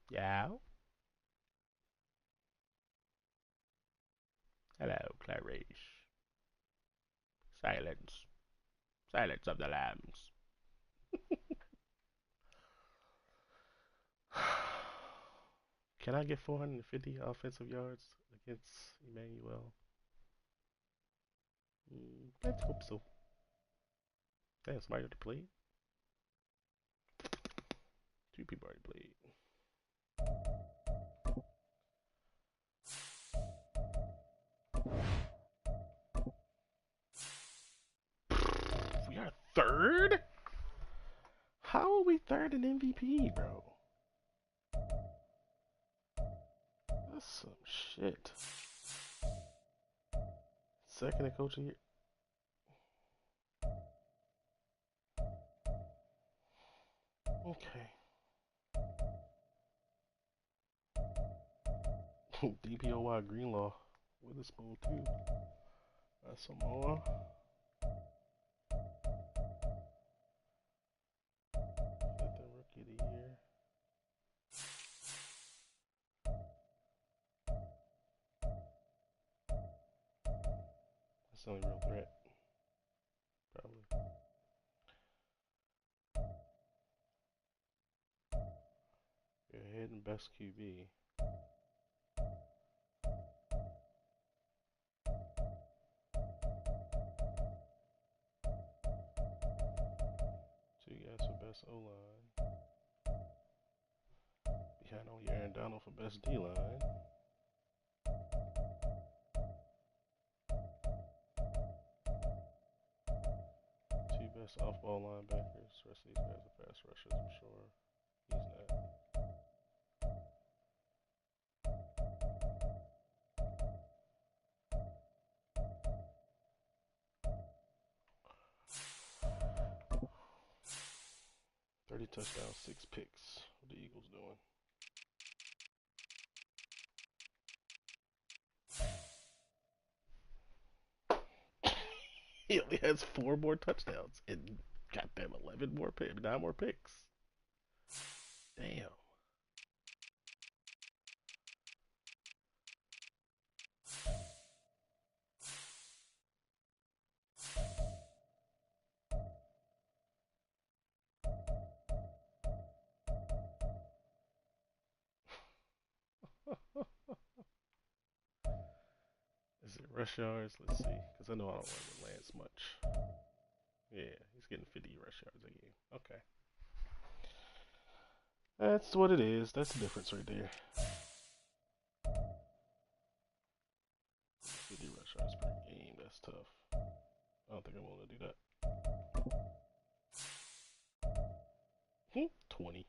Yeah. Hello, Clarice. Silence. Silence of the lambs. Can I get 450 offensive yards against Emmanuel? Let's hope so. Damn, somebody already played? Two people already played. We are third? How are we third in MVP, bro? That's some shit. Second in coach of the year. Okay. DPOY Greenlaw. Witherspoon too. That's some more. Get the rookie of the year. That's the only real threat. Probably. Go ahead and best QB. Two guys for best O line. Behind only Aaron Donald for best D line. Two best off ball linebackers. The rest of these guys are pass rushers, I'm sure. He's not. 30 touchdowns, 6 picks. What the Eagles doing? He only has 4 more touchdowns and goddamn 11 more picks, 9 more picks. Damn. Is it rush yards? Let's see, because I know I don't run with Lance much. Yeah, he's getting 50 rush yards a game. Okay, that's what it is. That's the difference right there. 50 rush yards per game. That's tough. I don't think I'm going to do that. 20.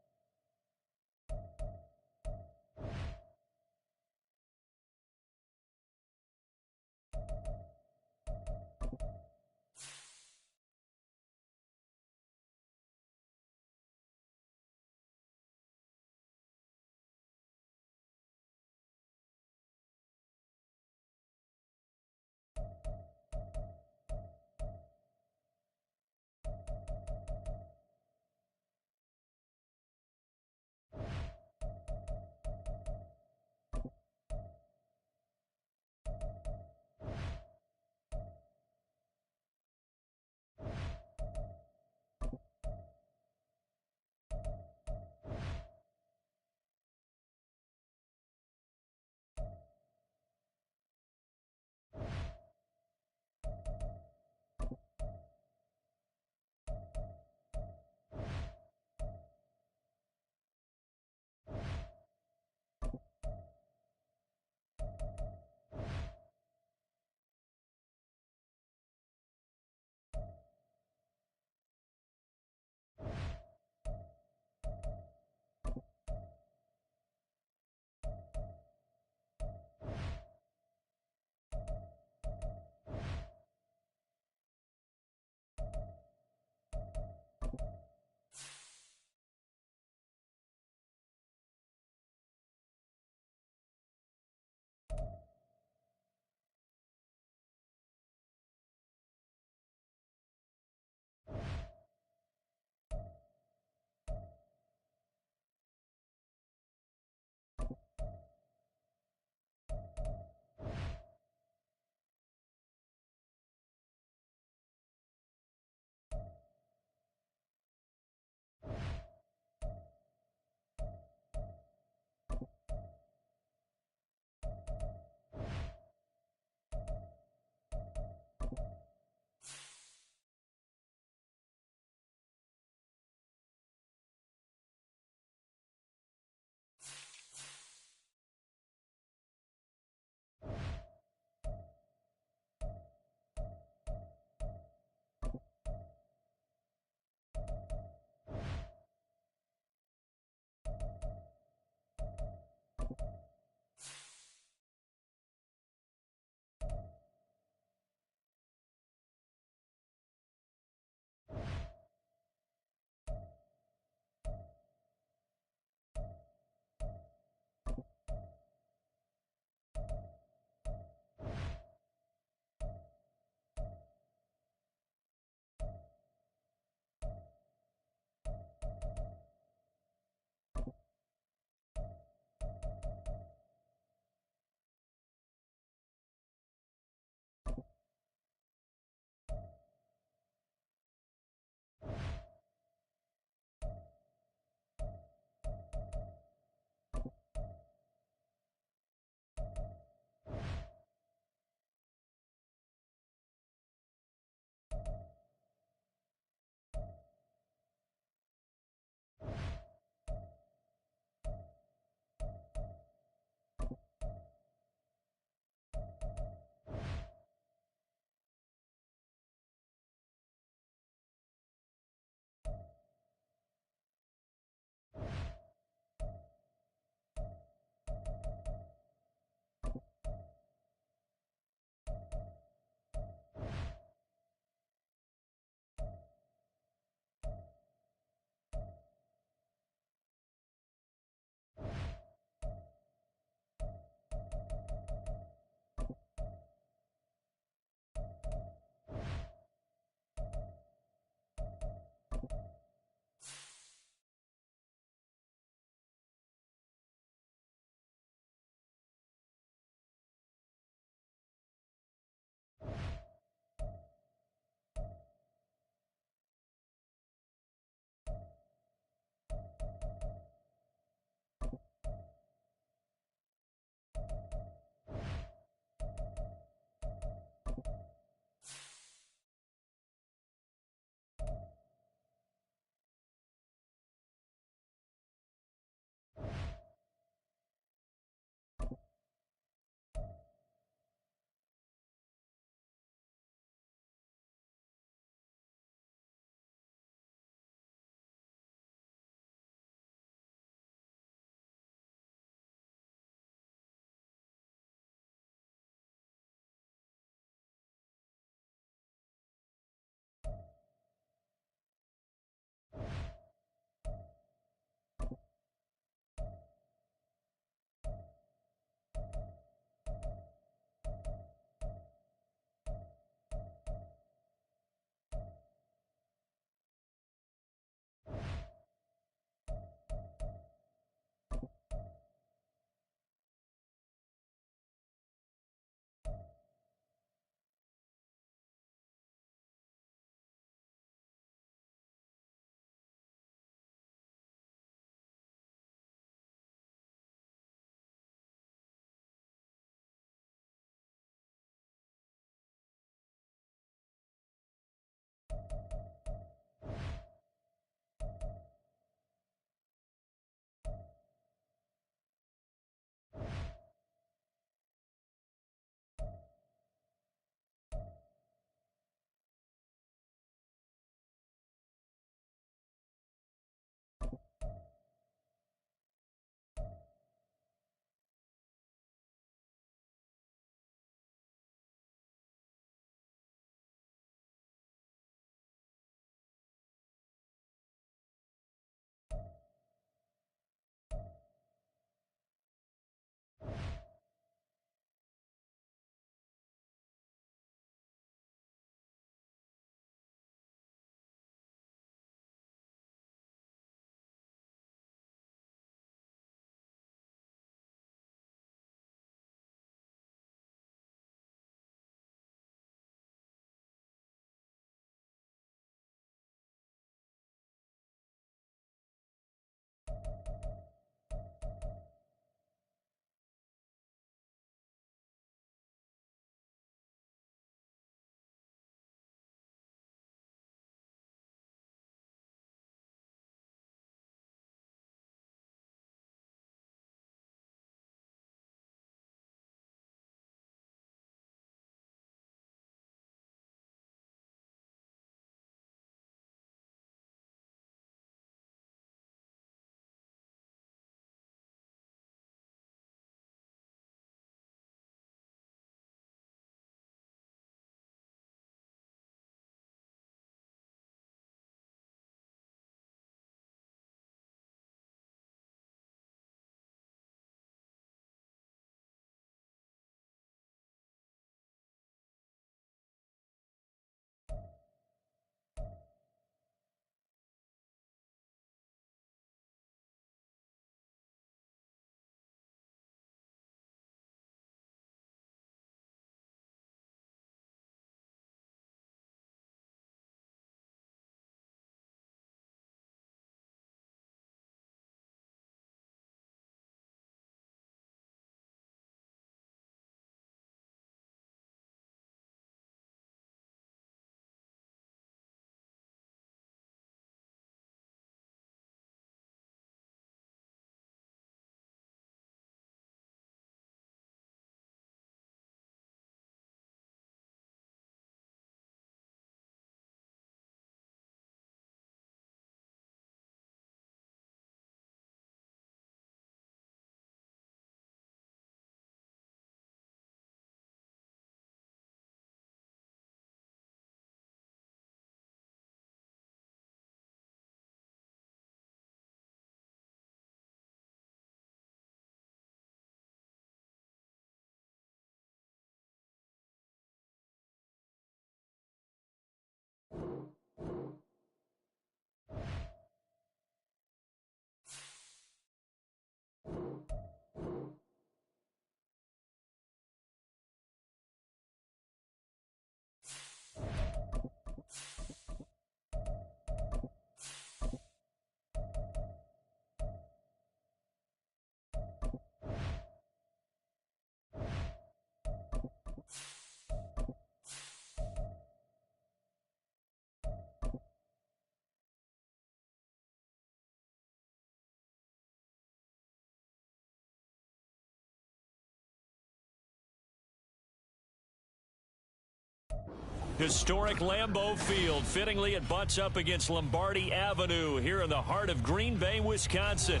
Historic Lambeau Field. Fittingly, it butts up against Lombardi Avenue here in the heart of Green Bay, Wisconsin.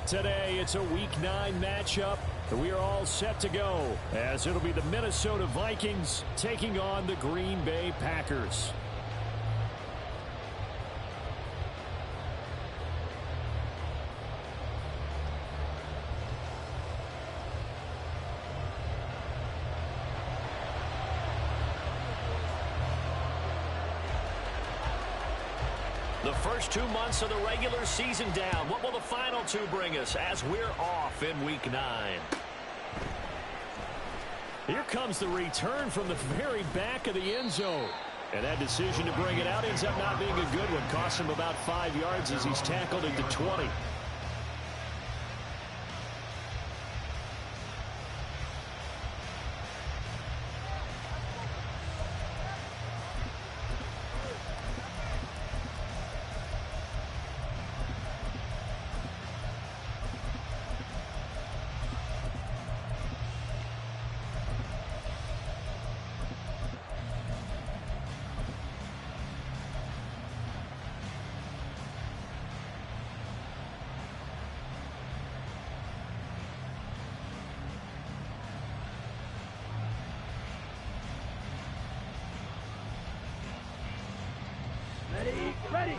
Today, it's a Week 9 matchup. We are all set to go, as it'll be the Minnesota Vikings taking on the Green Bay Packers. The first 2 months of the regular season down. What will the final 2 bring us as we're off in Week 9? Here comes the return from the very back of the end zone. And that decision to bring it out ends up not being a good one. Costs him about 5 yards as he's tackled at the 20. Ready.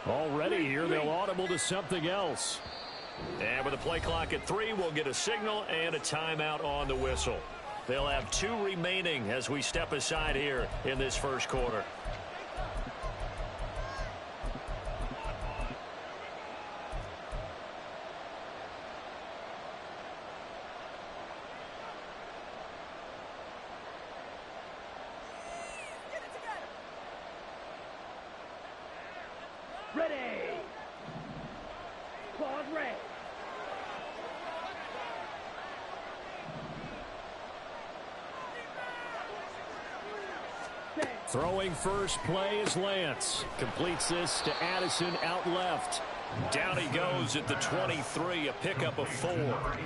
Already here, they'll audible to something else. And with the play clock at 3, we'll get a signal and a timeout on the whistle. They'll have 2 remaining as we step aside here in this first quarter. Ready. Claws ready. Throwing first play is Lance. Completes this to Addison out left. Down he goes at the 23, a pickup of 4.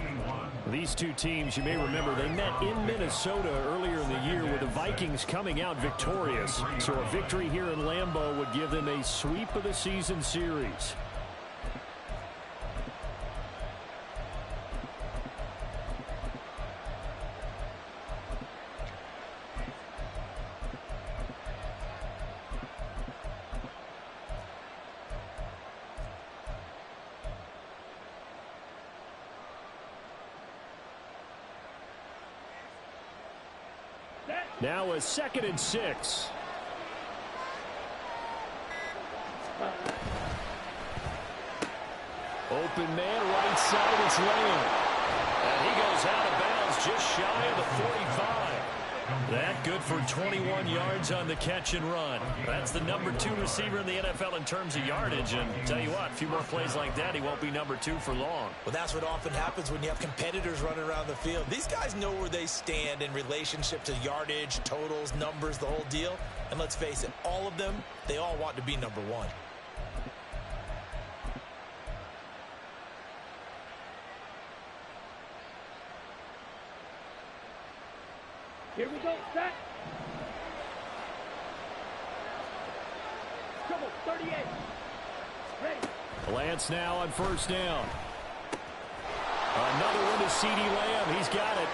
These 2 teams, you may remember, they met in Minnesota earlier in the year with the Vikings coming out victorious. So a victory here in Lambeau would give them a sweep of the season series. Now a 2nd and 6. Open man, right side, it's Lamb. And he goes out of bounds just shy of the 45. That good for 21 yards on the catch and run. That's the number 2 receiver in the NFL in terms of yardage. And tell you what, a few more plays like that, he won't be number 2 for long. Well, that's what often happens when you have competitors running around the field. These guys know where they stand in relationship to yardage, totals, numbers, the whole deal. And let's face it, all of them, they all want to be number 1. Here we go, set. Trouble, 38. Ready. Lance now on first down. Another one to C.D. Lamb. He's got it.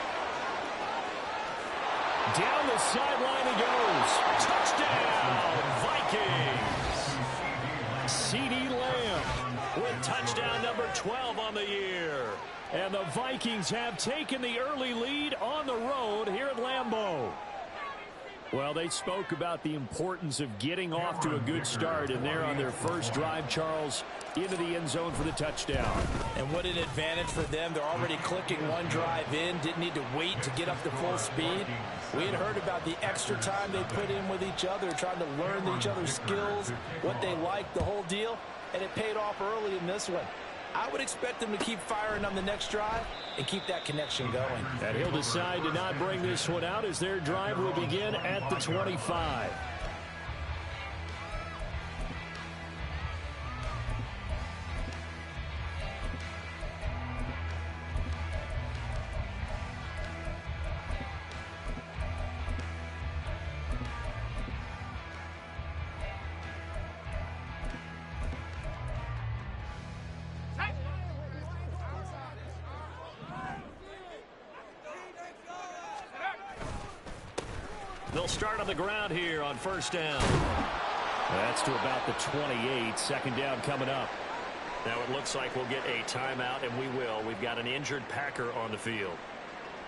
Down the sideline he goes. Touchdown, Vikings. C.D. Lamb with touchdown number 12 on the year. And the Vikings have taken the early lead on the road here at Lambeau. Well, they spoke about the importance of getting off to a good start, and they're on their first drive, Charles, into the end zone for the touchdown. And what an advantage for them. They're already clicking one drive in, didn't need to wait to get up to full speed. We had heard about the extra time they put in with each other, trying to learn each other's skills, what they like, the whole deal, and it paid off early in this one. I would expect them to keep firing on the next drive and keep that connection going. And he'll decide to not bring this one out as their drive will begin at the 25. They'll start on the ground here on first down. That's to about the 28. Second down coming up. Now it looks like we'll get a timeout, and we will. We've got an injured Packer on the field.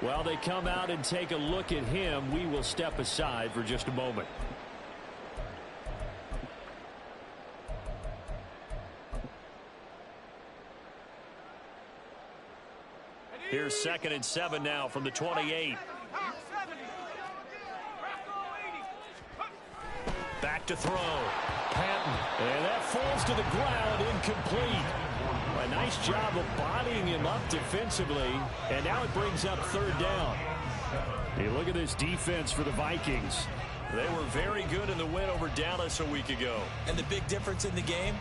While they come out and take a look at him, we will step aside for just a moment. Here's 2nd and 7 now from the 28. Back to throw. Patton. And that falls to the ground, incomplete. A nice job of bodying him up defensively. And now it brings up 3rd down. Hey, look at this defense for the Vikings. They were very good in the win over Dallas a week ago. And the big difference in the game,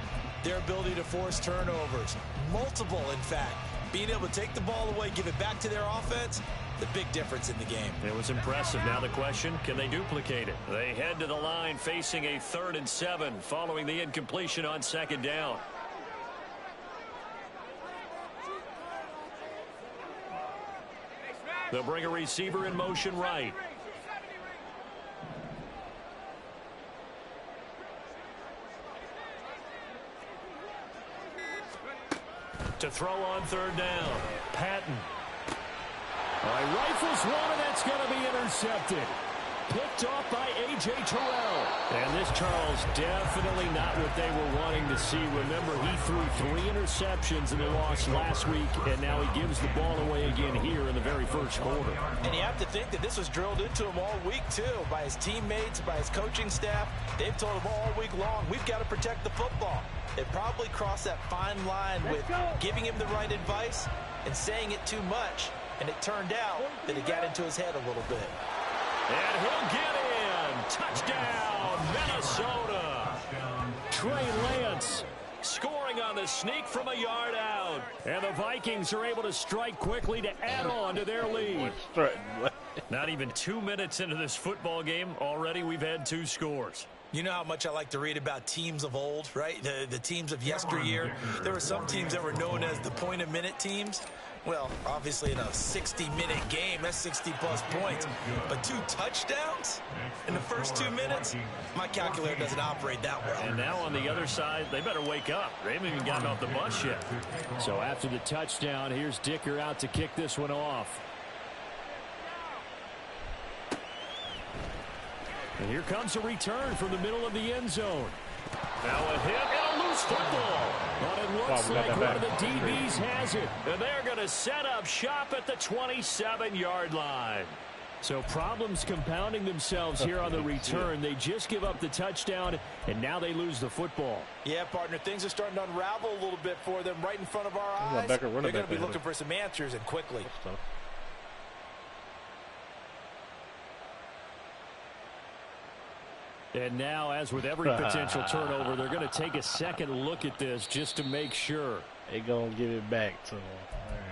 their ability to force turnovers. Multiple, in fact. Being able to take the ball away, give it back to their offense, the big difference in the game. It was impressive. Now the question, can they duplicate it? They head to the line facing a 3rd and 7 following the incompletion on 2nd down. They'll bring a receiver in motion right. To throw on 3rd down. Patton. All right, rifles one, and that's going to be intercepted. Picked off by A.J. Terrell. And this, Charles, definitely not what they were wanting to see. Remember, he threw 3 interceptions in the loss last week, and now he gives the ball away again here in the very first quarter. And you have to think that this was drilled into him all week, too, by his teammates, by his coaching staff. They've told him all week long, we've got to protect the football. It probably crossed that fine line with giving him the right advice and saying it too much. And it turned out that it got into his head a little bit. And he'll get in. Touchdown, Minnesota. Trey Lance scoring on the sneak from a yard out. And the Vikings are able to strike quickly to add on to their lead. Not even 2 minutes into this football game, already we've had 2 scores. You know how much I like to read about teams of old, right? The teams of yesteryear. There were some teams that were known as the point-a-minute teams. Well, obviously in a 60-minute game, that's 60-plus points. But 2 touchdowns in the first 2 minutes? My calculator doesn't operate that well. And now on the other side, they better wake up. They haven't even gotten off the bus yet. So after the touchdown, here's Dicker out to kick this one off. And here comes a return from the middle of the end zone. Now a hit and a loose football. But it looks like one of the DBs has it. And they're going to set up shop at the 27-yard line. So problems compounding themselves here on the return. They just give up the touchdown, and now they lose the football. Yeah, partner, things are starting to unravel a little bit for them right in front of our eyes. They're going to be looking for some answers, and quickly. And now, as with every potential turnover, they're going to take a second look at this just to make sure. They're going to give it back to them. All right.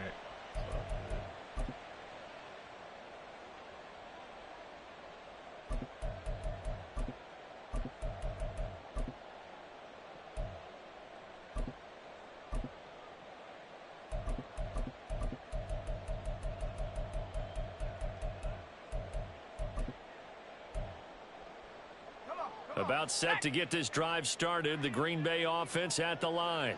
About set to get this drive started. The Green Bay offense at the line.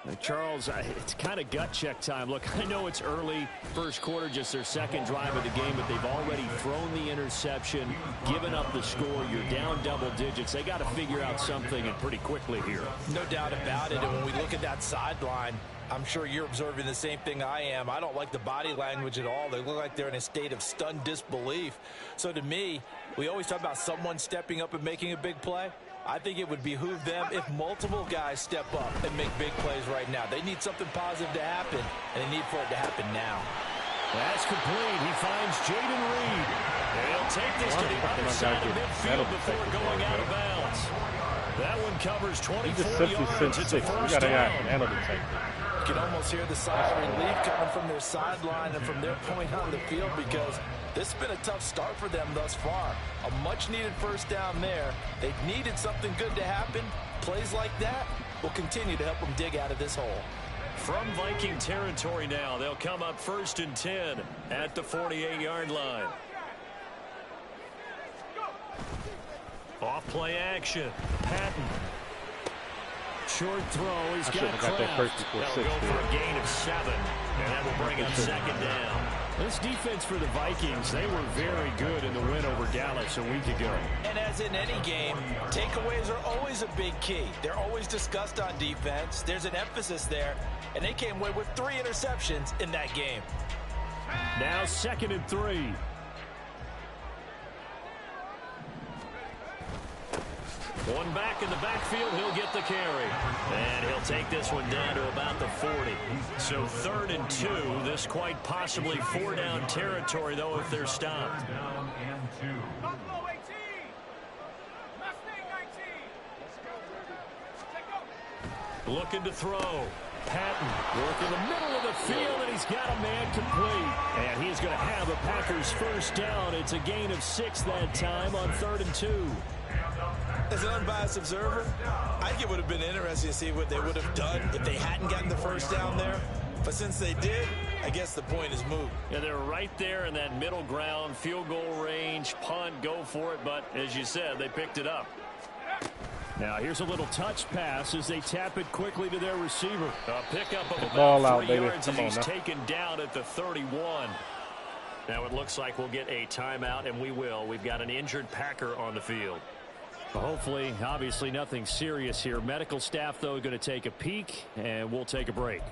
Now, Charles, it's kind of gut check time. Look, I know it's early, first quarter, just their second drive of the game, but they've already thrown the interception, given up the score. You're down double digits. They got to figure out something, and pretty quickly here. No doubt about it. And when we look at that sideline, I'm sure you're observing the same thing I am. I don't like the body language at all. They look like they're in a state of stunned disbelief. So to me, we always talk about someone stepping up and making a big play. I think it would behoove them if multiple guys step up and make big plays right now. They need something positive to happen, and they need for it to happen now. That's complete. He finds Jaden Reed. And he'll take this to the other side of midfield before going out of bounds. That one covers 24 yards. It's a first down. You can almost hear the sigh of relief coming from their sideline and from their point on the field, because this has been a tough start for them thus far. A much-needed first down there. They've needed something good to happen. Plays like that will continue to help them dig out of this hole. From Viking territory now, they'll come up 1st and 10 at the 48-yard line. Off play action. Patton. Short throw. He's got got that first Kraft. before That'll 6. go for a gain of 7. And that will bring up second down. This defense for the Vikings, they were very good in the win over Dallas a week ago. And as in any game, takeaways are always a big key. They're always discussed on defense. There's an emphasis there. And they came away with 3 interceptions in that game. Now 2nd and 3. One back in the backfield, he'll get the carry. And he'll take this one down to about the 40. So 3rd and 2. This quite possibly 4-down territory, though, if they're stopped. Buffalo 18. Mustang 19. Looking to throw. Patton working the middle of the field, and he's got a man complete. And he's going to have a Packers first down. It's a gain of 6 that time on 3rd and 2. As an unbiased observer, I think it would have been interesting to see what they would have done if they hadn't gotten the first down there. But since they did, I guess the point is moot. Yeah, they're right there in that middle ground, field goal range, punt, go for it. But as you said, they picked it up. Now here's a little touch pass as they tap it quickly to their receiver. A pickup of about 3 yards as he's taken down at the 31. Now it looks like we'll get a timeout, and we will. We've got an injured Packer on the field. Hopefully, obviously nothing serious here. Medical staff, though, going to take a peek, and we'll take a break.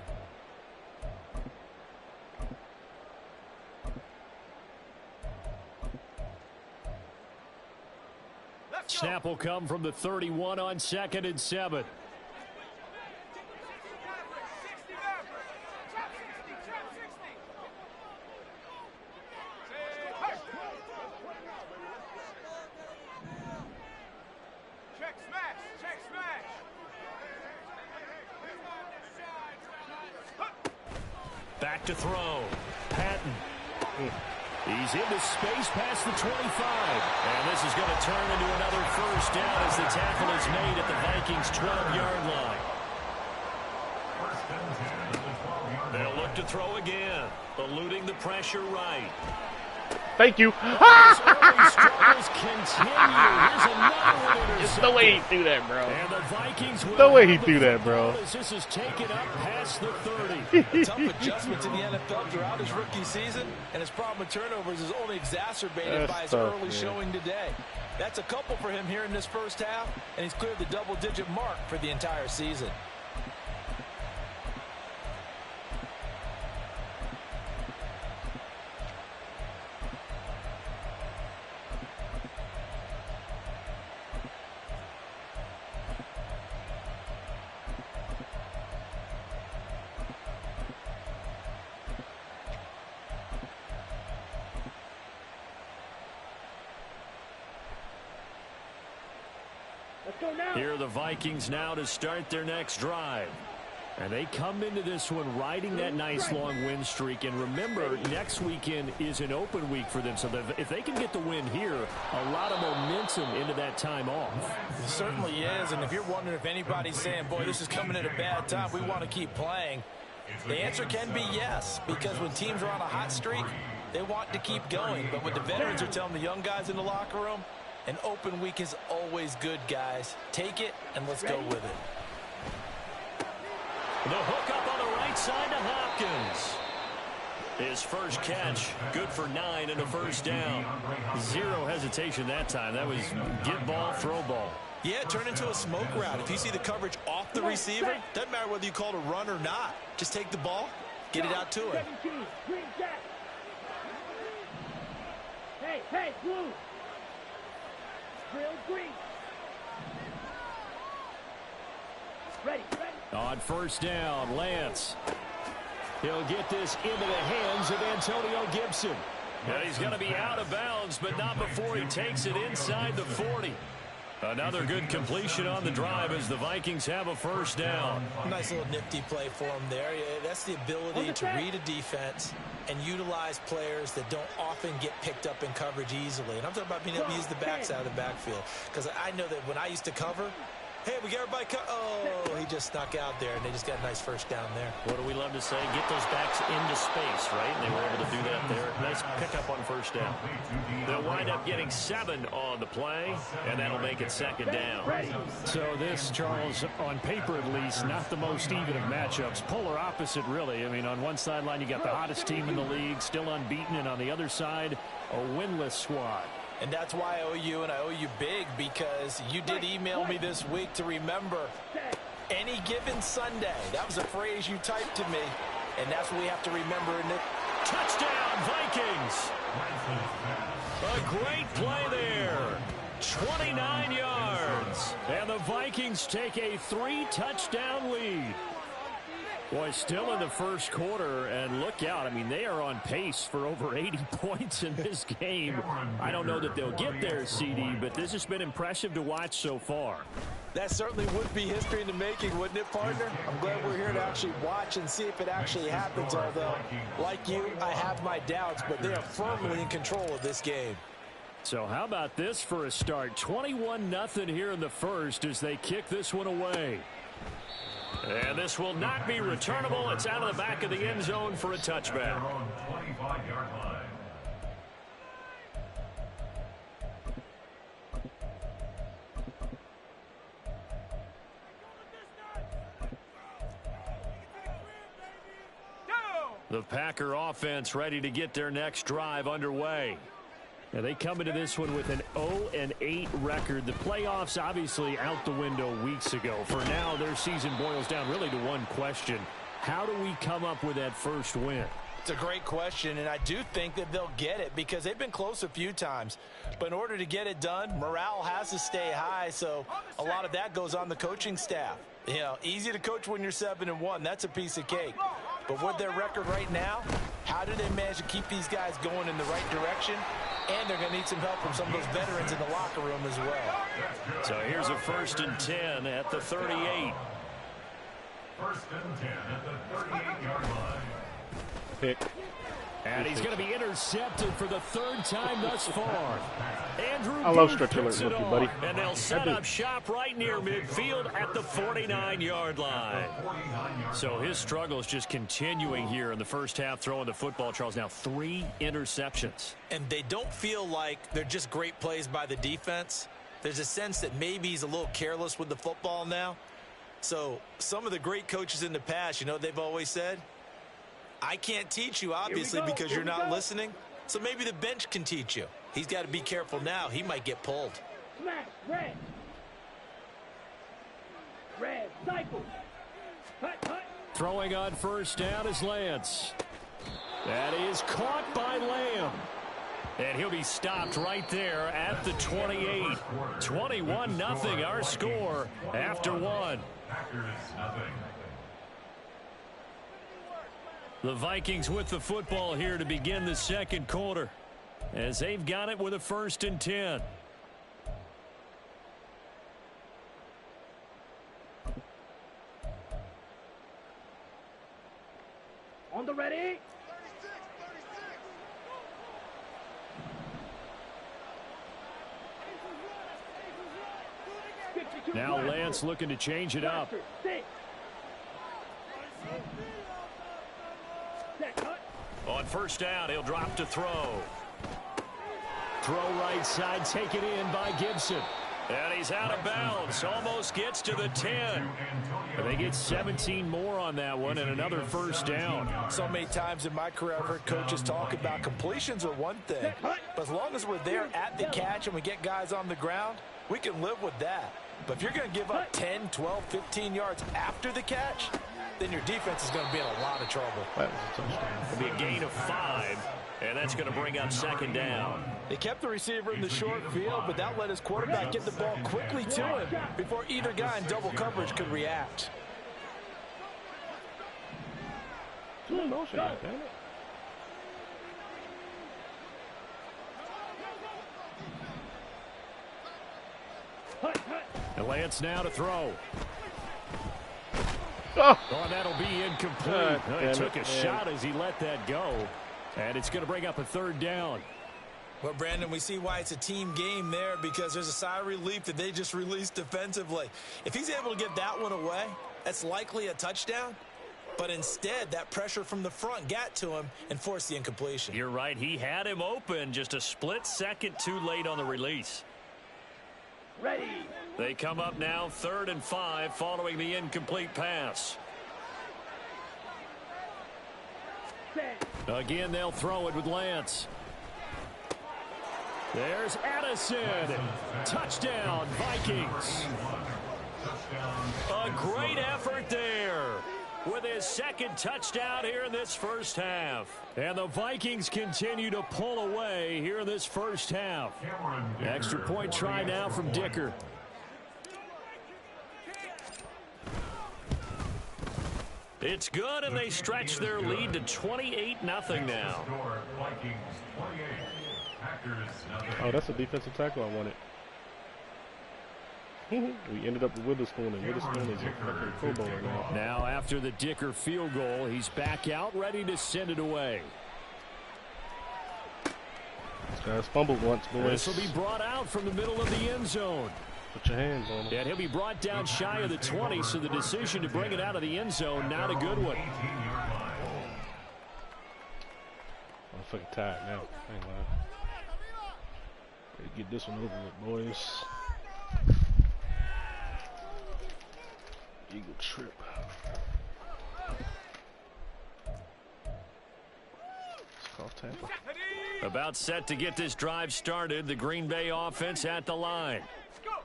Snap will come from the 31 on 2nd and 7. Back to throw. Patton. He's into space past the 25. And this is going to turn into another first down as the tackle is made at the Vikings' 12-yard line. They'll look to throw again, eluding the pressure right. Thank you. It's the way he threw that, bro. And the Vikings will the way he threw that, bro. This is taken up past the 30. A tough adjustment to the NFL throughout his rookie season, and his problem with turnovers is only exacerbated by his early showing today. That's a couple for him here in this first half, and he's cleared the double-digit mark for the entire season. Here are the Vikings now to start their next drive. And they come into this one riding that nice long win streak. And remember, next weekend is an open week for them. So if they can get the win here, a lot of momentum into that time off. It certainly is. And if you're wondering if anybody's saying, boy, this is coming at a bad time, we want to keep playing, the answer can be yes. Because when teams are on a hot streak, they want to keep going. But what the veterans are telling the young guys in the locker room, an open week is always good, guys. Take it, and let's go with it. The hook up on the right side to Hopkins. His first catch, good for 9 and a first down. Zero hesitation that time. That was get ball, throw ball. Yeah, turn into a smoke route. If you see the coverage off the receiver, doesn't matter whether you call it a run or not. Just take the ball, get it out to him. Hey, blue. Real green. Ready. On first down, Lance. He'll get this into the hands of Antonio Gibson. And he's going to be out of bounds, but not before he takes it inside the 40. Another good completion on the drive as the Vikings have a first down. Nice little nifty play for him there. That's the ability to read a defense and utilize players that don't often get picked up in coverage easily. And I'm talking about being able to use the backside of the backfield. Because I know that when I used to cover, hey, we get everybody oh, he just snuck out there, and they just got a nice first down there. What do we love to say? Get those backs into space, right? And they were able to do that there. Nice pickup on first down. They'll wind up getting 7 on the play, and that'll make it second down. So this, Charles, on paper at least, not the most even of matchups. Polar opposite, really. I mean, on one sideline, you got the hottest team in the league, still unbeaten, and on the other side, a winless squad. And that's why I owe you, and I owe you big, because you did email me this week to remember any given Sunday. That was a phrase you typed to me, and that's what we have to remember in the touchdown, Vikings. A great play there. 29 yards. And the Vikings take a 3-touchdown lead. Boy, still in the first quarter, and look out. I mean, they are on pace for over 80 points in this game. I don't know that they'll get there, CD, but this has been impressive to watch so far. That certainly would be history in the making, wouldn't it, partner? I'm glad we're here to actually watch and see if it actually happens, although, like you, I have my doubts, but they are firmly in control of this game. So how about this for a start? 21-0 here in the first as they kick this one away. And this will not be returnable. It's out of the back of the end zone for a touchback. The Packer offense ready to get their next drive underway. Now they come into this one with an 0-8 record. The playoffs obviously out the window weeks ago. For now, their season boils down really to one question. How do we come up with that first win? It's a great question, and I do think that they'll get it because they've been close a few times. But in order to get it done, morale has to stay high, so a lot of that goes on the coaching staff. You know, easy to coach when you're 7-1. That's a piece of cake. But with their record right now, how do they manage to keep these guys going in the right direction? And they're going to need some help from some of those veterans in the locker room as well. So here's a 1st and 10 at the 38. 1st and 10 at the 38-yard line. Pick. And he's going to be intercepted for the 3rd time thus far. Andrew I love Booth stretch alert picks it rookie, off. buddy. And they'll set up shop right near midfield at the 49-yard line. So his struggles just continuing here in the first half, throwing the football. Charles, now 3 interceptions. And they don't feel like they're just great plays by the defense. There's a sense that maybe he's a little careless with the football now. So some of the great coaches in the past, you know what they've always said? I can't teach you, obviously, because you're not listening. So maybe the bench can teach you. He's got to be careful now. He might get pulled. Smash, red. Red, cycle. Hut. Throwing on first down is Lance. That is caught by Lamb. And he'll be stopped right there at the 28. 21-0 our score after 1. The Vikings with the football here to begin the second quarter, as they've got it with a 1st and 10. On the ready. Now Lance looking to change it up. On first down, he'll drop to throw. Throw right side, taken in by Gibson. And he's out of bounds. Almost gets to the 10. They get 17 more on that one and another first down. So many times in my career I've heard coaches talk about completions are one thing. But as long as we're there at the catch and we get guys on the ground, we can live with that. But if you're going to give up 10, 12, 15 yards after the catch, then your defense is going to be in a lot of trouble. That was a touchdown. It'll be a gain of 5, and that's going to bring up second down. They kept the receiver in the short field, but that let his quarterback get the ball quickly to him before either guy in double coverage could react. Slow motion, damn it. And Lance now to throw. Oh, Oh, that'll be incomplete. He damn took it, a man. shot as he let that go. And it's going to bring up a 3rd down. Well, Brandon, we see why it's a team game there because there's a sigh of relief that they just released defensively. If he's able to get that one away, that's likely a touchdown. But instead, that pressure from the front got to him and forced the incompletion. You're right. He had him open, just a split second too late on the release. Ready. They come up now 3rd and 5 following the incomplete pass. Again, they'll throw it with Lance. There's Addison. Touchdown, Vikings. A great effort there with his second touchdown here in this first half. And the Vikings continue to pull away here in this first half. Extra point try now from Dicker. It's good, and they stretch their lead to 28-0 now. Oh, that's a defensive tackle I wanted. We ended up with Witherspoon, and Witherspoon is a fucking Pro Bowler now. Now after the Dicker field goal, he's back out ready to send it away. This guy's fumbled once, boys. This will be brought out from the middle of the end zone. Put your hands on him. And he'll be brought down shy of the 20, so the decision to bring it out of the end zone, not a good one. I'm fucking tired now. I ain't lying. Ready to get this one over with, boys. Eagle trip. It's called Tampa. About set to get this drive started. The Green Bay offense at the line.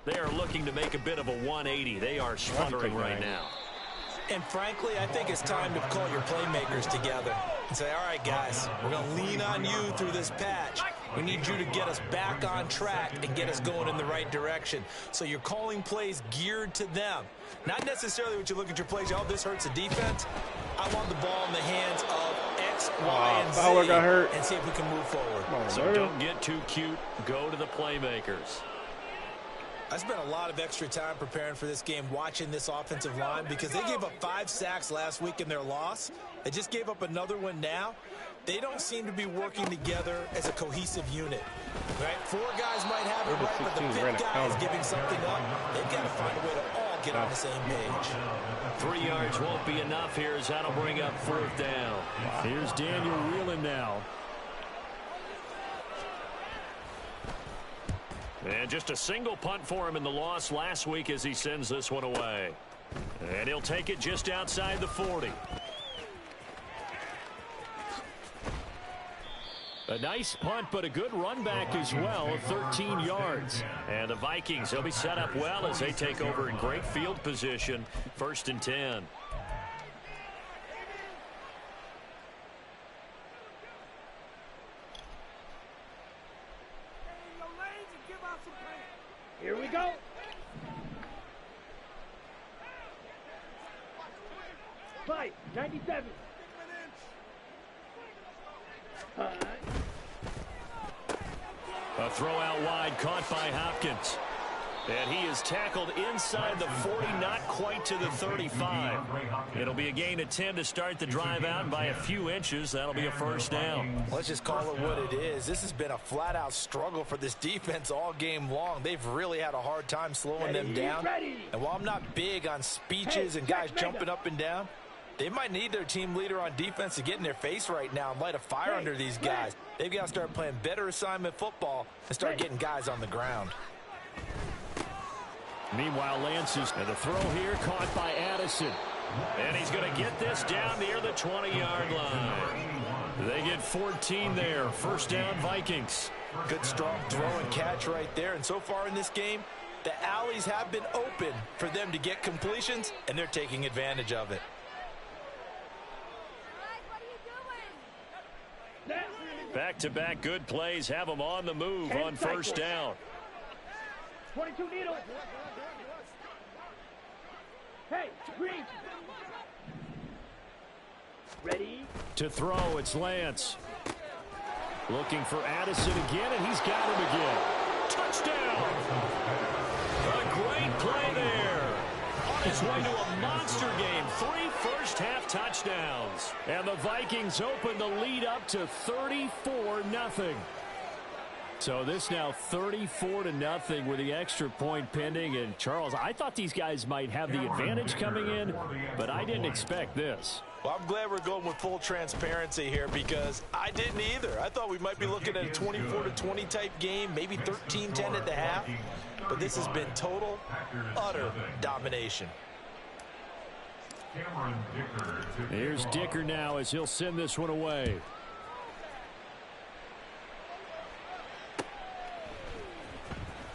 They are looking to make a bit of a 180. They are sputtering right now. And frankly, I think it's time to call your playmakers together and say, all right, guys, we're going to lean on you through this patch. We need you to get us back on track and get us going in the right direction. So you're calling plays geared to them. Not necessarily what you look at your plays, oh, this hurts the defense. I want the ball in the hands of X, Y, and Z. Fowler got hurt. And see if we can move forward. So don't get too cute. Go to the playmakers. I spent a lot of extra time preparing for this game, watching this offensive line, because they gave up 5 sacks last week in their loss. They just gave up another one now. They don't seem to be working together as a cohesive unit. Right? 4 guys might have it right, but the 5th guy is giving something up. They've got to find a way to all get on the same page. 3 yards won't be enough here as that'll bring up 4th down. Here's Daniel Whelan now. And just a single punt for him in the loss last week as he sends this one away. And he'll take it just outside the 40. A nice punt, but a good run back as well, 13 yards. And the Vikings, they'll be set up well as they take over in great field position. 1st and 10. Here we go. Fight, 97. A throw out wide caught by Hopkins. And he is tackled inside the 40, not quite to the 35. It'll be a gain of 10 to start the drive out by a few inches. That'll be a 1st down. Let's just call it what it is. This has been a flat-out struggle for this defense all game long. They've really had a hard time slowing them down. And while I'm not big on speeches and guys jumping up and down, they might need their team leader on defense to get in their face right now and light a fire under these guys. They've got to start playing better assignment football and start getting guys on the ground. Meanwhile, Lance is and the throw here caught by Addison. And he's going to get this down near the 20-yard line. They get 14 there. 1st down, Vikings. Good strong throw and catch right there. And so far in this game, the alleys have been open for them to get completions, and they're taking advantage of it. Back-to-back good plays have them on the move on 1st down. 22 needles. Hey, green. Ready? To throw, it's Lance. Looking for Addison again, and he's got him again. Touchdown! A great play there. On his way to a monster game. 3 first-half touchdowns. And the Vikings open the lead up to 34-0. So this now 34-0 with the extra point pending. And Charles, I thought these guys might have the advantage coming in, but I didn't expect this. Well, I'm glad we're going with full transparency here because I didn't either. I thought we might be looking at a 24-20 type game, maybe 13-10 at the half. But this has been total, utter domination. Here's Dicker now as he'll send this one away.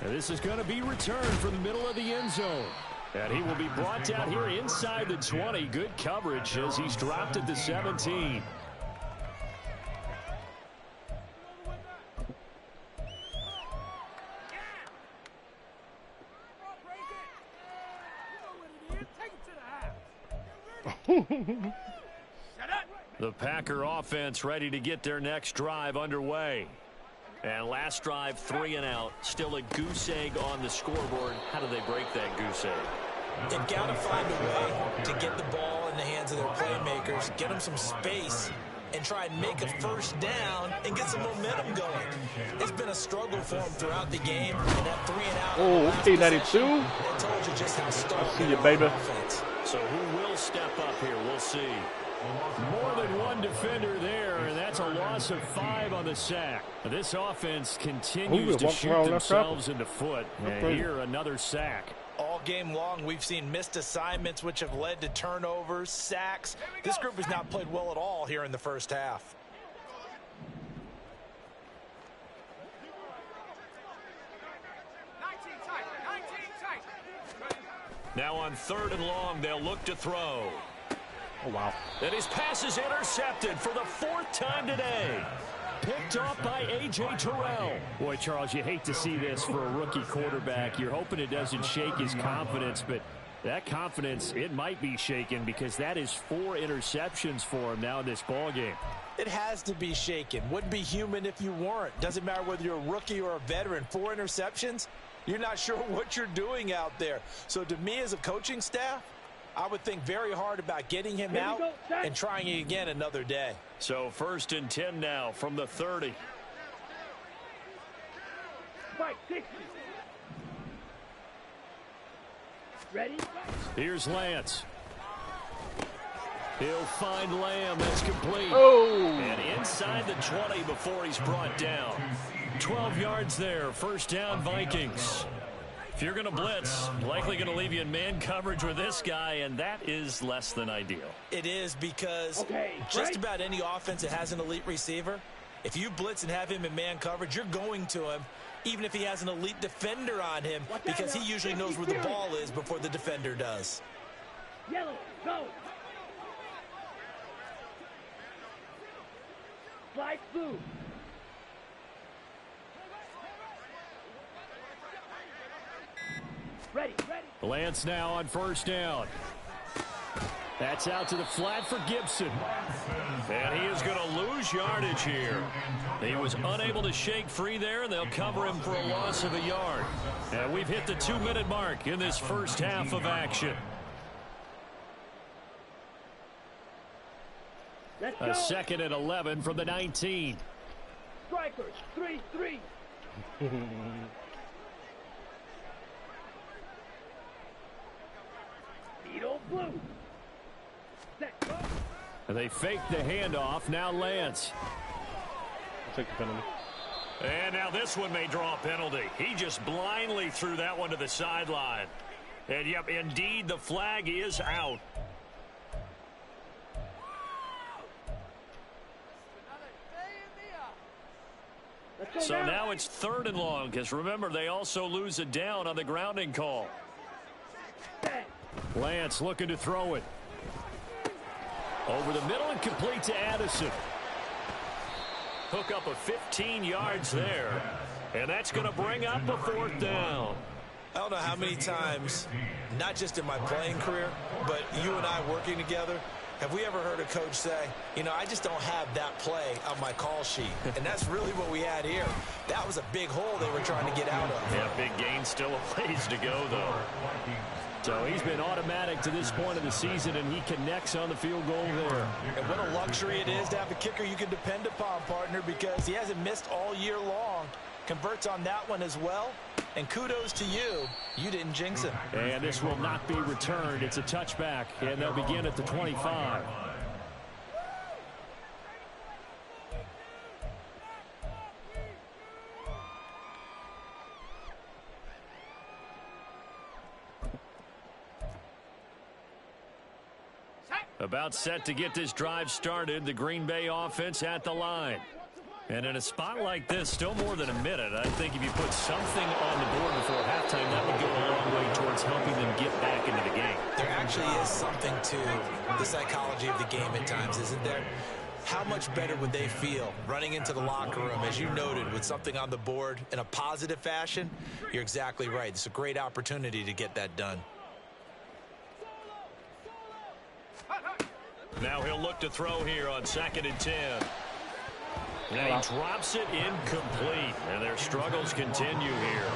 And this is going to be returned from the middle of the end zone. And he will be brought down here inside the 20. Good coverage as he's dropped at the 17. The Packer offense ready to get their next drive underway. And last drive, 3 and out. Still a goose egg on the scoreboard. How do they break that goose egg? They've got to find a way to get the ball in the hands of their playmakers, get them some space, and try and make a first down and get some momentum going. It's been a struggle for them throughout the game. And that 3 and out. Oh, okay, 92. It told you just how strong I see you, baby. Offense. So who will step up here? We'll see. More than one defender there, and that's a loss of 5 on the sack. This offense continues to shoot themselves in the foot. And here, another sack. All game long, we've seen missed assignments, which have led to turnovers, sacks. This group has not played well at all here in the first half. Now on 3rd and long, they'll look to throw. Oh, wow. And his pass is intercepted for the 4th time today. Picked off by A.J. Terrell. Boy, Charles, you hate to see this for a rookie quarterback. You're hoping it doesn't shake his confidence, but that confidence, it might be shaken because that is 4 interceptions for him now in this ballgame. It has to be shaken. Wouldn't be human if you weren't. Doesn't matter whether you're a rookie or a veteran. 4 interceptions, you're not sure what you're doing out there. So to me as a coaching staff, I would think very hard about getting him out and trying it again another day. So 1st and 10 now from the 30. Ready? Here's Lance. He'll find Lamb. That's complete. Oh! And inside the 20 before he's brought down. 12 yards there. First down, Vikings. If you're going to blitz, likely going to leave you in man coverage with this guy, and that is less than ideal. It is because just about any offense that has an elite receiver, if you blitz and have him in man coverage, you're going to him, even if he has an elite defender on him, because he usually knows where the ball is before the defender does. Yellow, go. Slide blue. Ready. Lance now on first down. That's out to the flat for Gibson. And he is going to lose yardage here. He was unable to shake free there, and they'll cover him for a loss of a yard. And we've hit the 2-minute mark in this first half of action. Let's A go. 2nd and 11 from the 19. Strikers, 3-3. Needle blue. Set, go. They fake the handoff. Now Lance. I'll take the penalty. And now this one may draw a penalty. He just blindly threw that one to the sideline. And, yep, indeed, the flag is out. So now it's 3rd and long, because remember, they also lose a down on the grounding call. Lance looking to throw it. Over the middle and complete to Addison. Hook up of 15 yards there. And that's going to bring up a 4th down. I don't know how many times, not just in my playing career, but you and I working together, have we ever heard a coach say, you know, I just don't have that play on my call sheet. And that's really what we had here. That was a big hole they were trying to get out of. Yeah, big gain, still a ways to go, though. So he's been automatic to this point of the season, and he connects on the field goal there. And what a luxury it is to have a kicker you can depend upon, partner, because he hasn't missed all year long. Converts on that one as well. And kudos to you. You didn't jinx him. And this will not be returned. It's a touchback, and they'll begin at the 25. About set to get this drive started, the Green Bay offense at the line. And in a spot like this, still more than a minute, I think if you put something on the board before halftime, that would go a long way towards helping them get back into the game. There actually is something to the psychology of the game at times, isn't there? How much better would they feel running into the locker room, as you noted, with something on the board in a positive fashion? You're exactly right. It's a great opportunity to get that done. Now he'll look to throw here on 2nd and 10. Now he drops it incomplete, and their struggles continue here.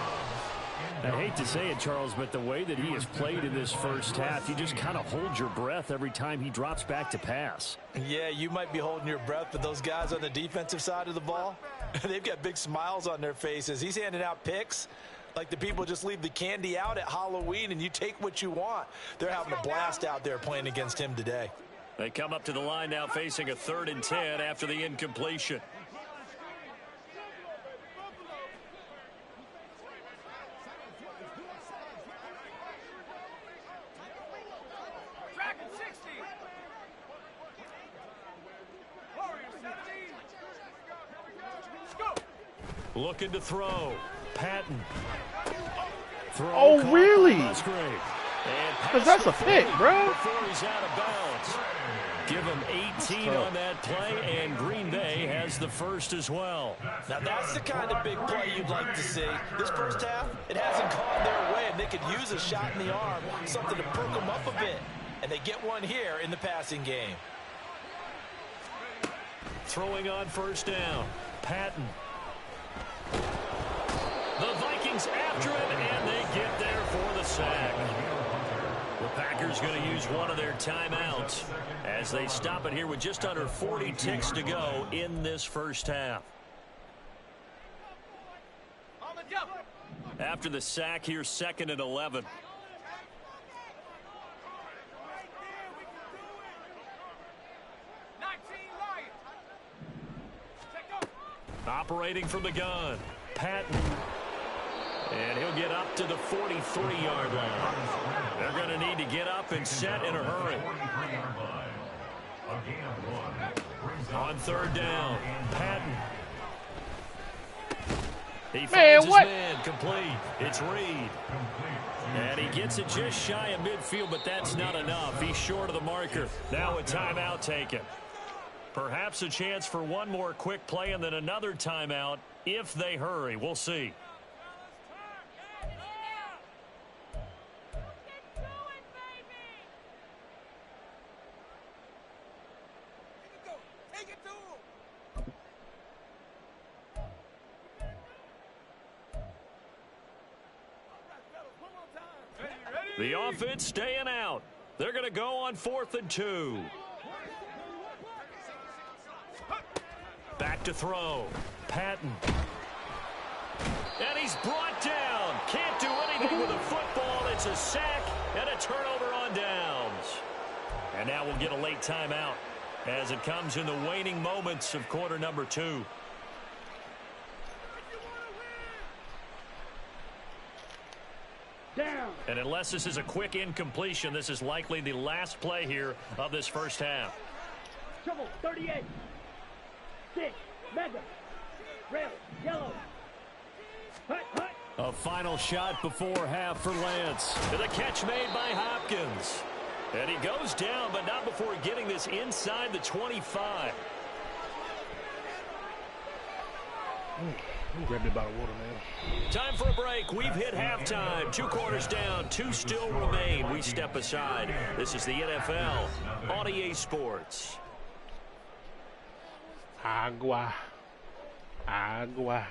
I hate to say it, Charles, but the way that he has played in this first half, you just kind of hold your breath every time he drops back to pass. Yeah, you might be holding your breath, but those guys on the defensive side of the ball, they've got big smiles on their faces. He's handing out picks like the people just leave the candy out at Halloween, and you take what you want. They're having a blast out there playing against him today. They come up to the line now facing a 3rd and 10 after the incompletion. Looking to throw. Patton. Throw. Oh, really? Because that's a pick, bro. Before he's out of bounds. Give him 18 on that play, and Green Bay has the first as well. Now, that's the kind of big play you'd like to see. This first half, it hasn't gone their way, and they could use a shot in the arm, something to perk them up a bit. And they get one here in the passing game. Throwing on 1st down. Patton. The Vikings after him, and they get there for the sack. The Packers going to use one of their timeouts as they stop it here with just under 40 ticks to go in this first half. After the sack here, 2nd and 11. Operating from the gun, Patton. And he'll get up to the 43-yard line. They're going to need to get up and set in a hurry. On 3rd down, Patton. He finds his man complete. It's Reed. And he gets it just shy of midfield, but that's not enough. He's short of the marker. Now a timeout taken. Perhaps a chance for one more quick play and then another timeout if they hurry. We'll see. The offense staying out. They're going to go on 4th and 2. Back to throw. Patton. And he's brought down. Can't do anything with a football. It's a sack and a turnover on downs. And now we'll get a late timeout as it comes in the waning moments of quarter number 2. Down. And unless this is a quick incompletion, this is likely the last play here of this first half. Trouble, 38. 6. Mega. Red. Yellow. Hut, hut. A final shot before half for Lance. To the catch made by Hopkins. And he goes down, but not before getting this inside the 25. Grab me a bottle of water, man. Time for a break. We've hit halftime. 2 quarters down. 2 still remain. We step aside. This is the NFL on EA Sports. Agua. Agua.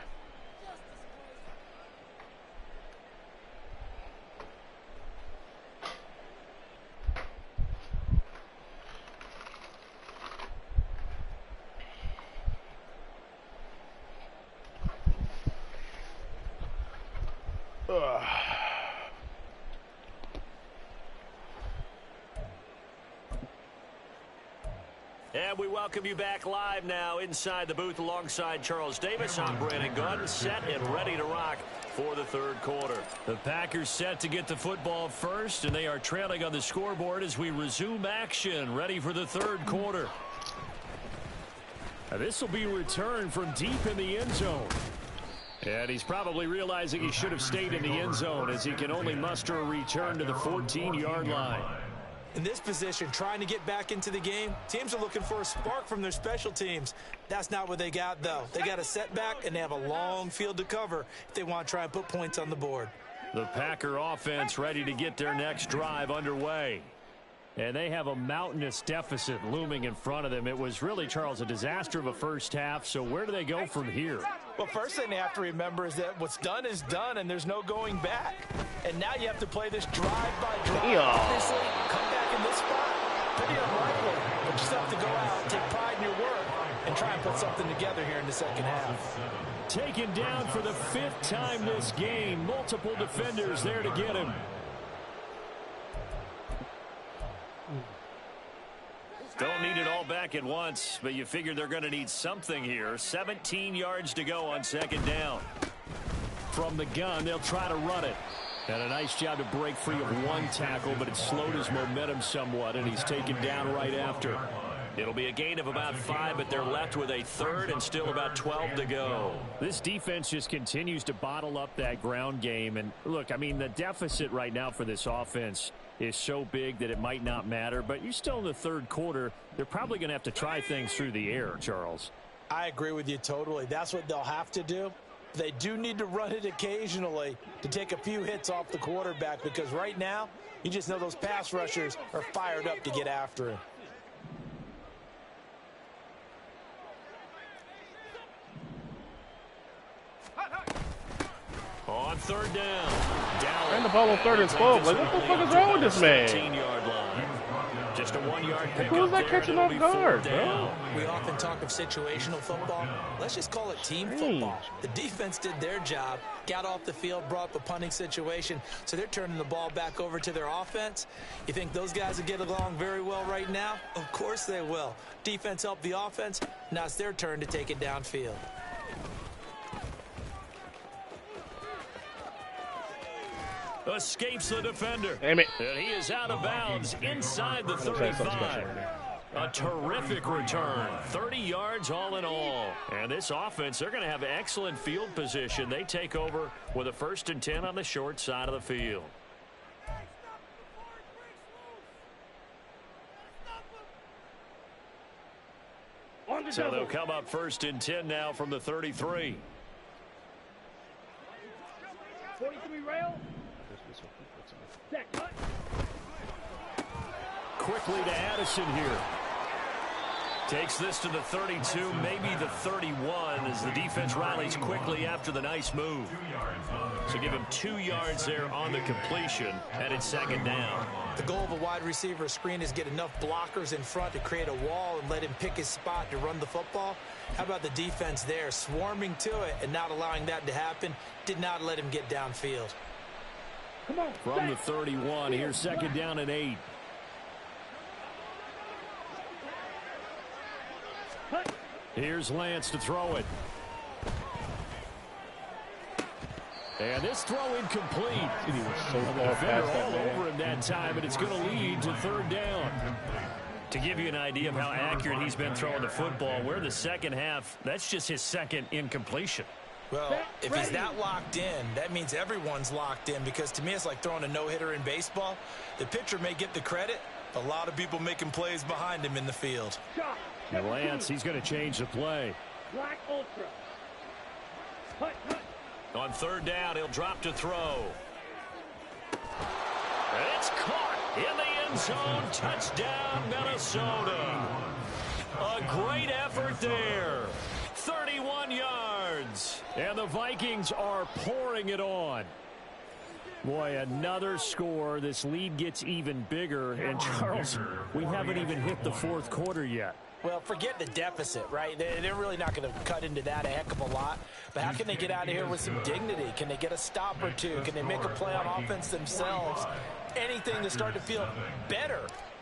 And we welcome welcome you back live now inside the booth alongside Charles Davis. I'm Brandon Gunn, set and ready to rock for the third quarter. The Packers set to get the football first, and they are trailing on the scoreboard as we resume action, ready for the third quarter. This will be returned from deep in the end zone. And he's probably realizing he should have stayed in the end zone as he can only muster a return to the 14-yard line. In this position, trying to get back into the game, teams are looking for a spark from their special teams. That's not what they got, though. They got a setback, and they have a long field to cover if they want to try and put points on the board. The Packer offense ready to get their next drive underway. And they have a mountainous deficit looming in front of them. It was really, Charles, a disaster of a first half. So where do they go from here? Well, first thing they have to remember is that what's done is done, and there's no going back. And now you have to play this drive-by-drive. Obviously, come back in this spot, pretty unlikely. But you just have to go out, take pride in your work, and try and put something together here in the second half. Taken down for the 5th time this game. Multiple defenders there to get him. Don't need it all back at once, but you figure they're going to need something here. 17 yards to go on second down. From the gun, they'll try to run it. And a nice job to break free of one tackle, but it slowed his momentum somewhat, and he's taken down right after. It'll be a gain of about 5, but they're left with a third and still about 12 to go. This defense just continues to bottle up that ground game. And look, I mean, the deficit right now for this offense is so big that it might not matter. But you're still in the third quarter. They're probably going to have to try things through the air, Charles. I agree with you totally. That's what they'll have to do. They do need to run it occasionally to take a few hits off the quarterback, because right now, you just know those pass rushers are fired up to get after him. On third down. And the ball on 3rd and 12. Like, what the fuck is wrong with this man? 15-yard line. Just a 1-yard pick. Who's that catching off guard, bro? We often talk of situational football. Let's just call it team football. The defense did their job, got off the field, brought up a punting situation, so they're turning the ball back over to their offense. You think those guys will get along very well right now? Of course they will. Defense helped the offense. Now it's their turn to take it downfield. Escapes the defender. Damn it. And he is out of bounds inside the 35. A terrific return. 30 yards all in all. And this offense, they're going to have excellent field position. They take over with a 1st and 10 on the short side of the field. So they'll come up 1st and 10 now from the 33. 43 rail. Set, cut. Quickly to Addison here. Takes this to the 32, maybe the 31, as the defense rallies quickly after the nice move. So give him 2 yards there on the completion, and it's second down. The goal of a wide receiver screen is get enough blockers in front to create a wall and let him pick his spot to run the football. How about the defense there, swarming to it and not allowing that to happen? Did not let him get downfield. Come on. From the 31, here's second down and 8. Here's Lance to throw it. And this throw incomplete. He was so far Defender past that, all man. over him that time, and it's going to lead to third down. To give you an idea of how accurate he's been throwing the football, we're the second half. That's just his second incompletion. Well, if he's that locked in, that means everyone's locked in, because to me it's like throwing a no-hitter in baseball. The pitcher may get the credit, but a lot of people making plays behind him in the field. And Lance, he's going to change the play. Black Ultra. Hut, hut. On third down, he'll drop to throw. And it's caught in the end zone. Touchdown, Minnesota. A great effort there. 31 yards. And the Vikings are pouring it on. Boy, another score. This lead gets even bigger. And, Charles, we haven't even hit the fourth quarter yet. Well, forget the deficit, right? They're really not going to cut into that a heck of a lot. But how can they get out of here with some dignity? Can they get a stop or two? Can they make a play on offense themselves? Anything to start to feel better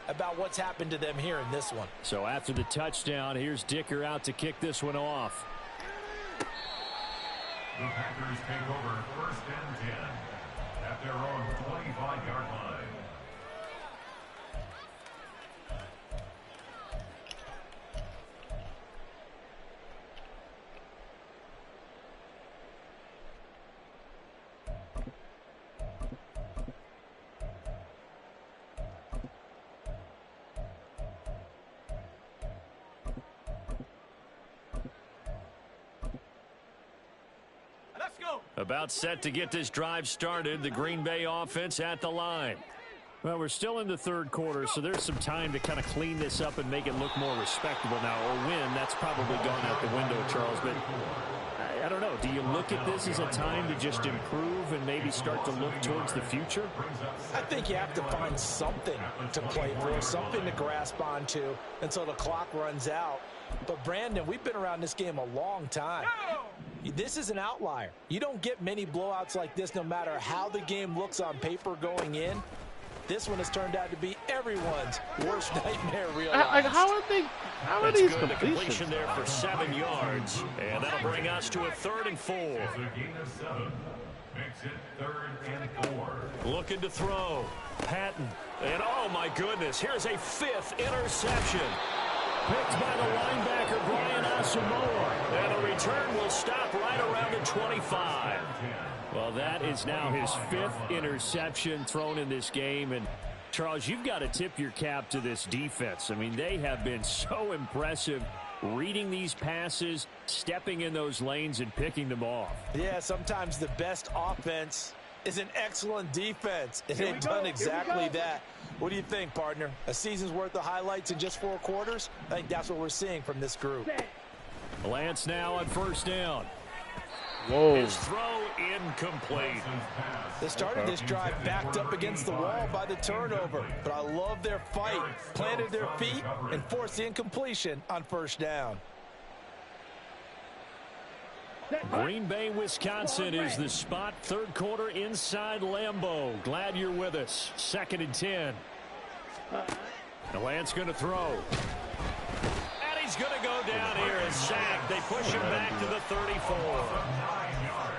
about what's happened to them here in this one. So after the touchdown, here's Dicker out to kick this one off. The Packers take over 1st and 10 at their own 25-yard line. About set to get this drive started. The Green Bay offense at the line. Well, we're still in the third quarter, so there's some time to kind of clean this up and make it look more respectable now. Or win, that's probably gone out the window, Charles. But I don't know. Do you look at this as a time to just improve and maybe start to look towards the future? I think you have to find something to play for, something to grasp onto until the clock runs out. But, Brandon, we've been around this game a long time. This is an outlier. You don't get many blowouts like this no matter how the game looks on paper going in. This one has turned out to be everyone's worst nightmare realized. How are these good. completions? The completion there for 7 yards. And that'll bring us to a 3rd and 4. It's a gain of 7. Makes it 3rd and 4. Looking to throw. Patton. And oh my goodness, here's a 5th interception. Picked by the linebacker, Brian Asamoah. And the return will stop right around the 25. Well, that is now his 5th interception thrown in this game. And, Charles, you've got to tip your cap to this defense. I mean, they have been so impressive reading these passes, stepping in those lanes, and picking them off. Yeah, sometimes the best offense is an excellent defense. And they've done exactly that. What do you think, partner? A season's worth of highlights in just 4 quarters? I think that's what we're seeing from this group. Lance now on 1st down. Whoa. His throw incomplete. They started this drive backed up against the wall by the turnover. But I love their fight. Planted their feet and forced the incompletion on 1st down. Green Bay, Wisconsin is the spot. 3rd quarter inside Lambeau. Glad you're with us. 2nd and 10. And Lance going to throw. And he's going to go down here and sack. They push him back to the 34.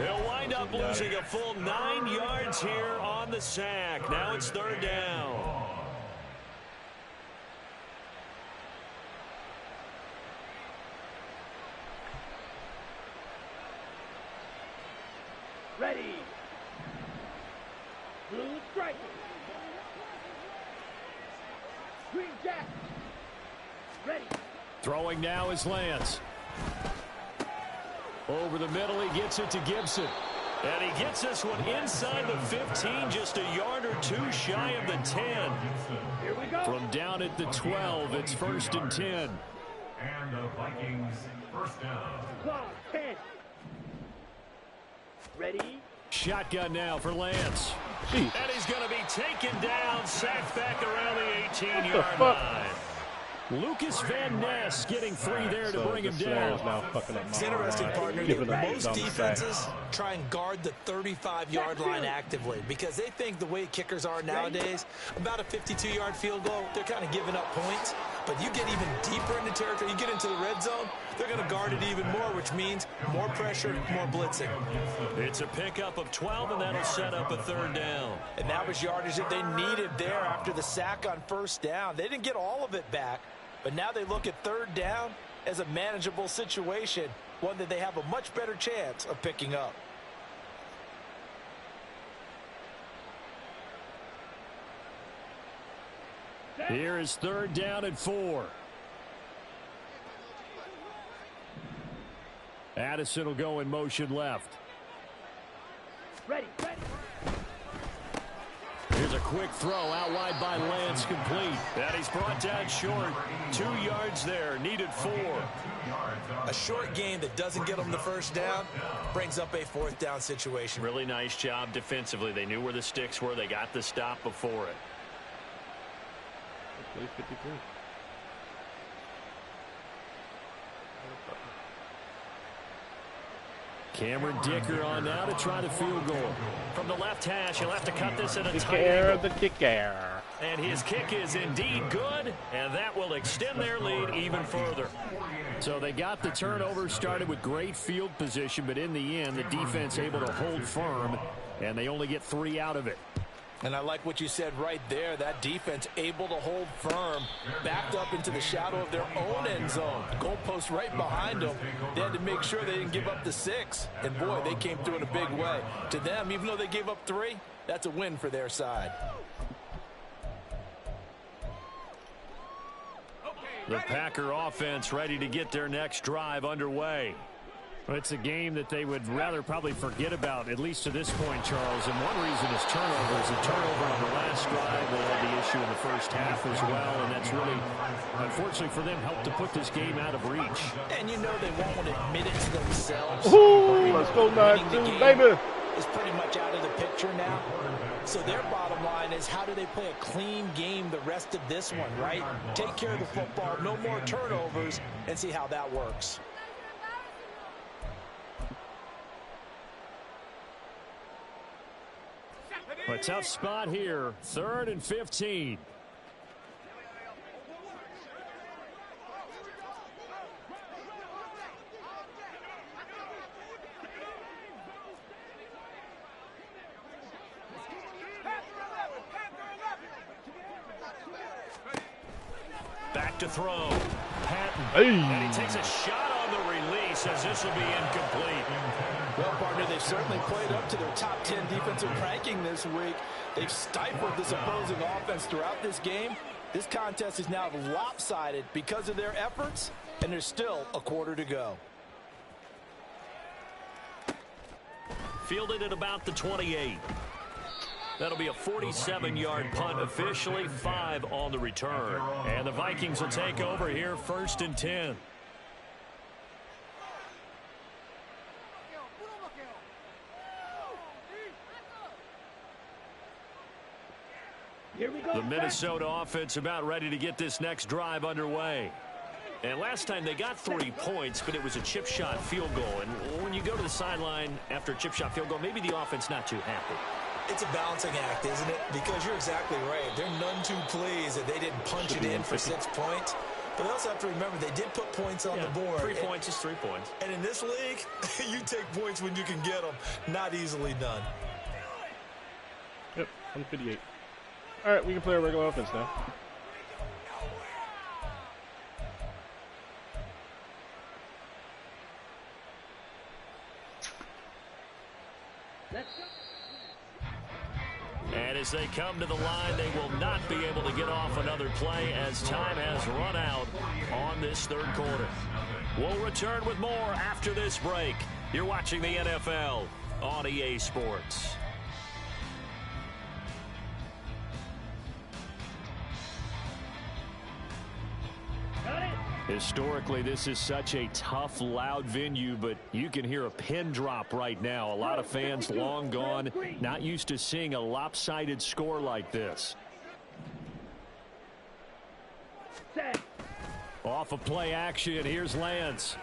He'll wind up losing a full 9 yards here on the sack. Now it's 3rd down. Ready. Blue striker. Green jacket. Ready. Throwing now is Lance. Over the middle, he gets it to Gibson. And he gets this one inside the 15, just a yard or 2 shy of the 10. Here we go. From down at the 12, it's 1st and 10. And the Vikings 1st down. Clock 10. Ready. Shotgun now for Lance. Jeez. And he's going to be taken down, sacked back around the 18-yard line. Lucas Van Ness getting 3 there to bring him down. Now fucking up It's interesting, partner. Giving up Most dumb defenses sacks. try and guard the 35-yard line actively because they think the way kickers are nowadays, about a 52-yard field goal, they're kind of giving up points. But you get even deeper into territory, you get into the red zone, they're going to guard it even more, which means more pressure, more blitzing. It's a pickup of 12, and that'll set up a 3rd down. And that was yardage that they needed there after the sack on 1st down. They didn't get all of it back, but now they look at 3rd down as a manageable situation, one that they have a much better chance of picking up. Here is 3rd down and 4. Addison will go in motion left. Ready. Ready. Here's a quick throw out wide by Lance, complete. And he's brought down short. 2 yards there, needed 4. A short game that doesn't get them the 1st down brings up a 4th down situation. Really nice job defensively. They knew where the sticks were. They got the stop before it. 53. Cameron Dicker on now to try the field goal. From the left hash, he'll have to cut this in a tight Kicker, angle. the kicker. And his kick is indeed good, and that will extend their lead even further. So they got the turnover started with great field position, but in the end, the defense able to hold firm, and they only get 3 out of it. And I like what you said right there. That defense able to hold firm, backed up into the shadow of their own end zone. Goalpost right behind them. They had to make sure they didn't give up the 6. And, boy, they came through in a big way. To them, even though they gave up 3, that's a win for their side. The Packer offense ready to get their next drive underway. Well, it's a game that they would rather probably forget about, at least to this point, Charles. And one reason is turnovers. A turnover on the last drive. They had the issue in the first half as well. And that's really, unfortunately for them, helped to put this game out of reach. And you know they won't admit it to themselves. Ooh, let's go 9-2, baby. Is pretty much out of the picture now. So their bottom line is, how do they play a clean game the rest of this one, right? Take care of the football, no more turnovers, and see how that works. A tough spot here. 3rd and 15. Back to throw. Patton. Hey. And he takes a shot on the release as this will be incomplete. Well, partner, they've certainly played up to their top 10 defensive ranking this week. They've stifled this opposing offense throughout this game. This contest is now lopsided because of their efforts, and there's still a quarter to go. Fielded at about the 28. That'll be a 47-yard punt officially, 5 on the return. And the Vikings will take over here, 1st and 10. Here we go. The Minnesota offense about ready to get this next drive underway. And last time they got 3 points, but it was a chip shot field goal. And when you go to the sideline after a chip shot field goal, maybe the offense not too happy. It's a balancing act, isn't it? Because you're exactly right. They're none too pleased that they didn't punch it in for 6 points. But they also have to remember they did put points on the board. 3 points is 3 points. And in this league, you take points when you can get them. Not easily done. Yep, 158. All right, we can play our regular offense now. Let's go. And as they come to the line, they will not be able to get off another play as time has run out on this 3rd quarter. We'll return with more after this break. You're watching the NFL on EA Sports. Historically, this is such a tough, loud venue, but you can hear a pin drop right now. A lot of fans long gone, not used to seeing a lopsided score like this. Set. Off of play action, here's Lance.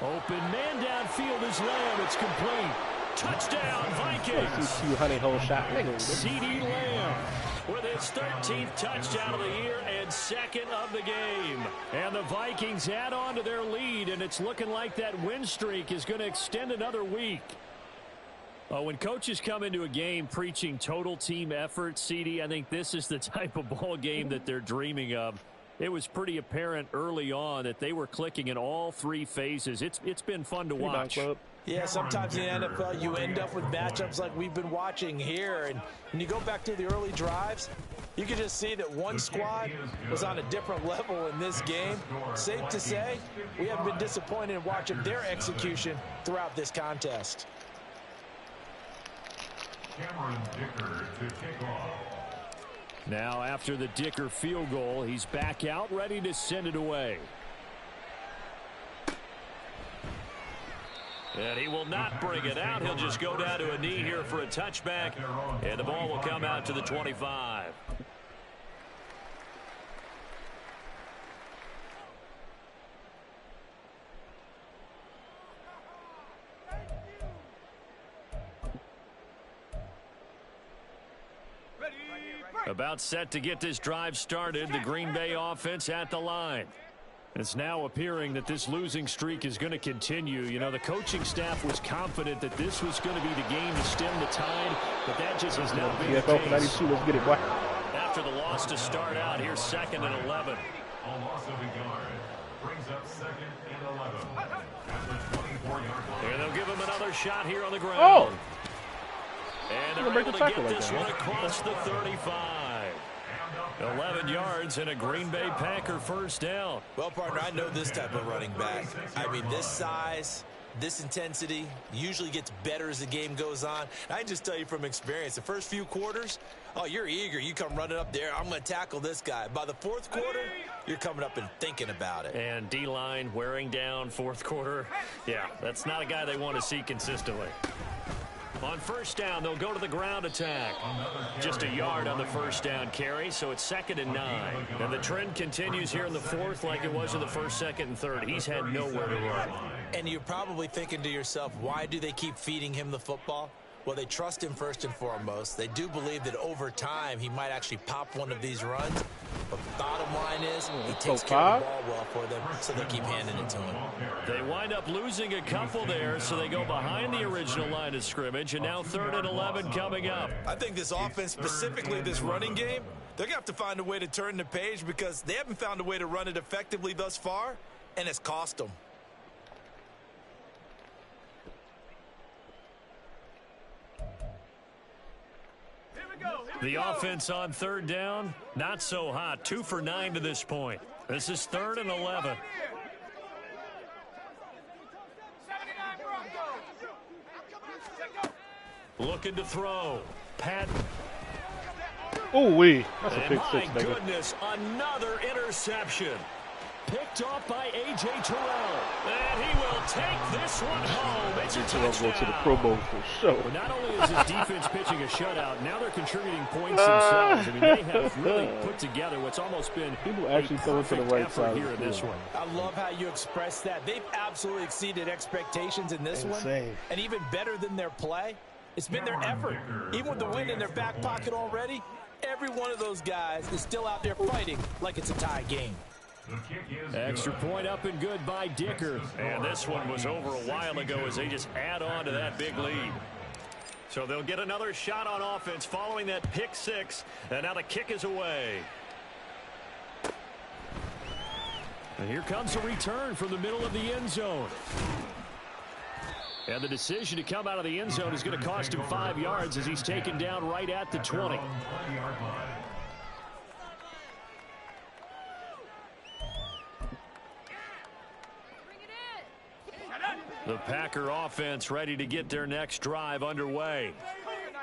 Open man downfield is Lamb. It's complete. Touchdown, Vikings. CQ honey hole shot. CeeDee Lamb With his 13th touchdown of the year and 2nd of the game. And the Vikings add on to their lead, and it's looking like that win streak is going to extend another week. When coaches come into a game preaching total team effort, CD, I think this is the type of ball game that they're dreaming of. It was pretty apparent early on that they were clicking in all 3 phases. It's been fun to watch. Yeah, sometimes in the NFL you end up with matchups like we've been watching here. And when you go back to the early drives, you can just see that one squad was on a different level in this game. Safe to say, we haven't been disappointed in watching their execution throughout this contest. Cameron Dicker to kick off. Now after the Dicker field goal, he's back out ready to send it away. And he will not bring it out. He'll just go down to a knee here for a touchback. And the ball will come out to the 25. About set to get this drive started. The Green Bay offense at the line. It's now appearing that this losing streak is going to continue. You know, the coaching staff was confident that this was going to be the game to stem the tide, but that just has not been the case. 92, let's get it, boy. After the loss to start out, here's 2nd and 11. A loss of a yard brings up 2nd and 11 at the 24-yard line. And they'll give him another shot here on the ground. Oh! And they're able to get this one across the 35. 11 yards and a Green Bay Packer first down. Well, partner, I know this type of running back. I mean, this size, this intensity usually gets better as the game goes on. And I can just tell you from experience, the first few quarters, oh, you're eager. You come running up there, I'm going to tackle this guy. By the fourth quarter, you're coming up and thinking about it. And D-line wearing down fourth quarter. Yeah, that's not a guy they want to see consistently. On first down, they'll go to the ground attack. Just a yard on the first down carry, so it's 2nd and 9. And the trend continues here in the fourth like it was in the first, second, and third. He's had nowhere to run. And you're probably thinking to yourself, why do they keep feeding him the football? Well, they trust him first and foremost. They do believe that over time he might actually pop one of these runs. But the bottom line is he takes care of the ball well for them, so they keep handing it to him. They wind up losing a couple there, so they go behind the original line of scrimmage, and now 3rd and 11 coming up. I think this offense, specifically this running game, they're going to have to find a way to turn the page because they haven't found a way to run it effectively thus far, and it's cost them. The offense on 3rd down, not so hot. 2 for 9 to this point. This is 3rd and 11. Looking to throw. Patton. Ooh-wee. That's a And pick six, my nigga. goodness, another interception. Picked off by A.J. Terrell. And he will take this one home. It's a Terrell touchdown. go to the Pro Bowl for sure. Well, not only is his defense pitching a shutout, now they're contributing points themselves. I mean, they have really put together what's almost been People actually throw it to the right side here in this one. I love how you express that. They've absolutely exceeded expectations in this one. And even better than their play, it's been their effort. Even with the win in their back pocket already, every one of those guys is still out there fighting like it's a tie game. Extra point up and good by Dicker. And this one was over a while ago as they just add on to that big lead. So they'll get another shot on offense following that pick six. And now the kick is away. And here comes a return from the middle of the end zone. And the decision to come out of the end zone is going to cost him 5 yards as he's taken down right at the 20. The Packer offense ready to get their next drive underway.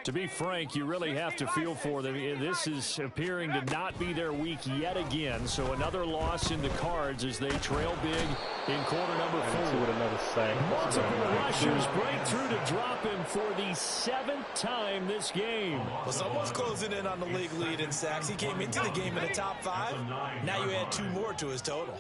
To be frank, you really have to feel for them. This is appearing to not be their week yet again. So another loss in the cards as they trail big in quarter number 4. With another sack. Multiple rushers break through to drop him for the 7th time this game. Well, someone's closing in on the league lead in sacks. He came into the game in the top 5. Now you add 2 more to his total.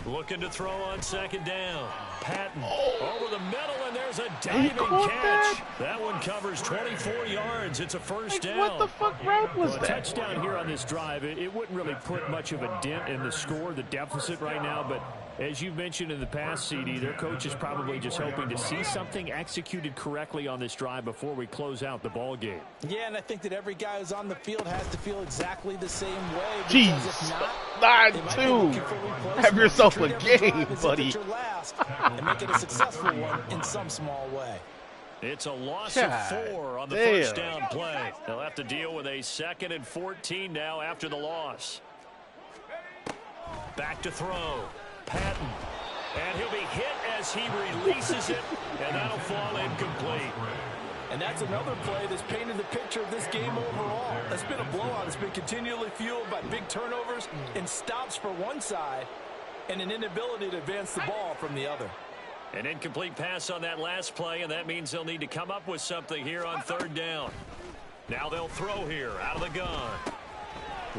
Looking to throw on 2nd down. Patton over the middle, and there's a diving catch. That one covers 24 yards. It's a first down. What the fuck route was A that? touchdown here on this drive. It wouldn't really put much of a dent in the score, the deficit right now, but as you've mentioned in the past, CD, their coach is probably just hoping to see something executed correctly on this drive before we close out the ball game. Yeah, and I think that every guy who's on the field has to feel exactly the same way. Jeez, If not, 9-2. Have yourself a game, buddy. And make it a successful one in some small way. It's a loss God of 4 on the damn. first down play. They'll have to deal with a 2nd and 14 now after the loss. Back to throw. Patton. And he'll be hit as he releases it, and that'll fall incomplete. And that's another play that's painted the picture of this game overall. It's been a blowout. It's been continually fueled by big turnovers and stops for one side and an inability to advance the ball from the other. An incomplete pass on that last play, and that means they'll need to come up with something here on 3rd down. Now they'll throw here out of the gun.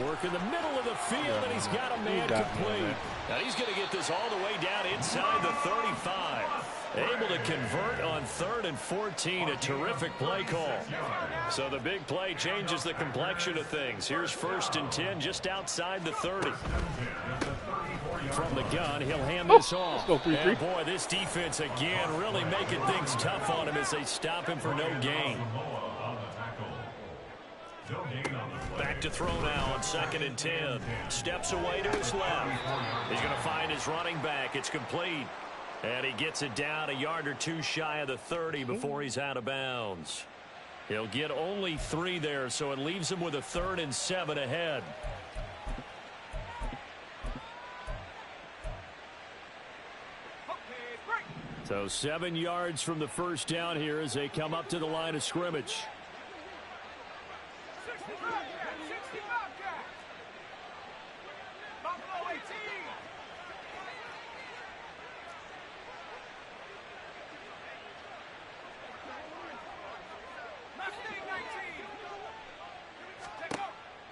Work in the middle of the field, and he's got a man complete. Now he's going to get this all the way down inside the 35. Able to convert on 3rd and 14. A terrific play call. So the big play changes the complexion of things. Here's 1st and 10 just outside the 30. From the gun, he'll hand this off. And boy, this defense again really making things tough on him as they stop him for no gain. Back to throw now on 2nd and 10. Steps away to his left. He's going to find his running back. It's complete. And he gets it down a yard or two shy of the 30 before he's out of bounds. He'll get only 3 there, so it leaves him with a 3rd and 7 ahead. So 7 yards from the first down here as they come up to the line of scrimmage.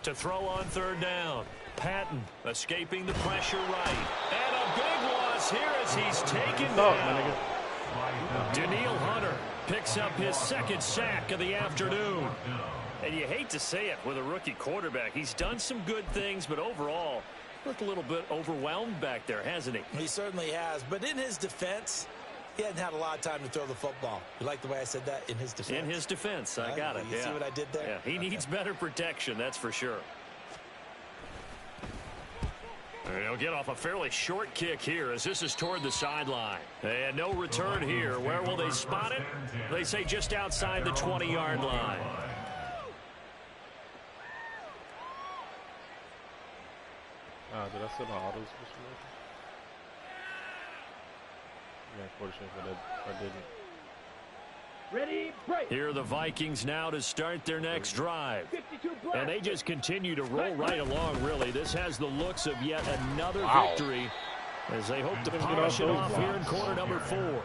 To throw on 3rd down. Patton escaping the pressure right. And a big loss here as he's taken down. Daniil Hunter picks up his 2nd sack of the afternoon. And you hate to say it with a rookie quarterback. He's done some good things, but overall, looked a little bit overwhelmed back there, hasn't he? He certainly has. But in his defense, he hadn't had a lot of time to throw the football. You like the way I said that? In his defense. In his defense. I got it. You see what I did there? Yeah, he needs better protection, that's for sure. And he'll get off a fairly short kick here as this is toward the sideline. And no return here. Where will they spot it? They say just outside the 20-yard line. Did I set my autos for some reason? Yeah, unfortunately, but I didn't. Ready, break. Here are the Vikings now to start their next drive. 52 black. And they just continue to roll right along, really. This has the looks of yet another victory as they hope to polish it off here in quarter number 4.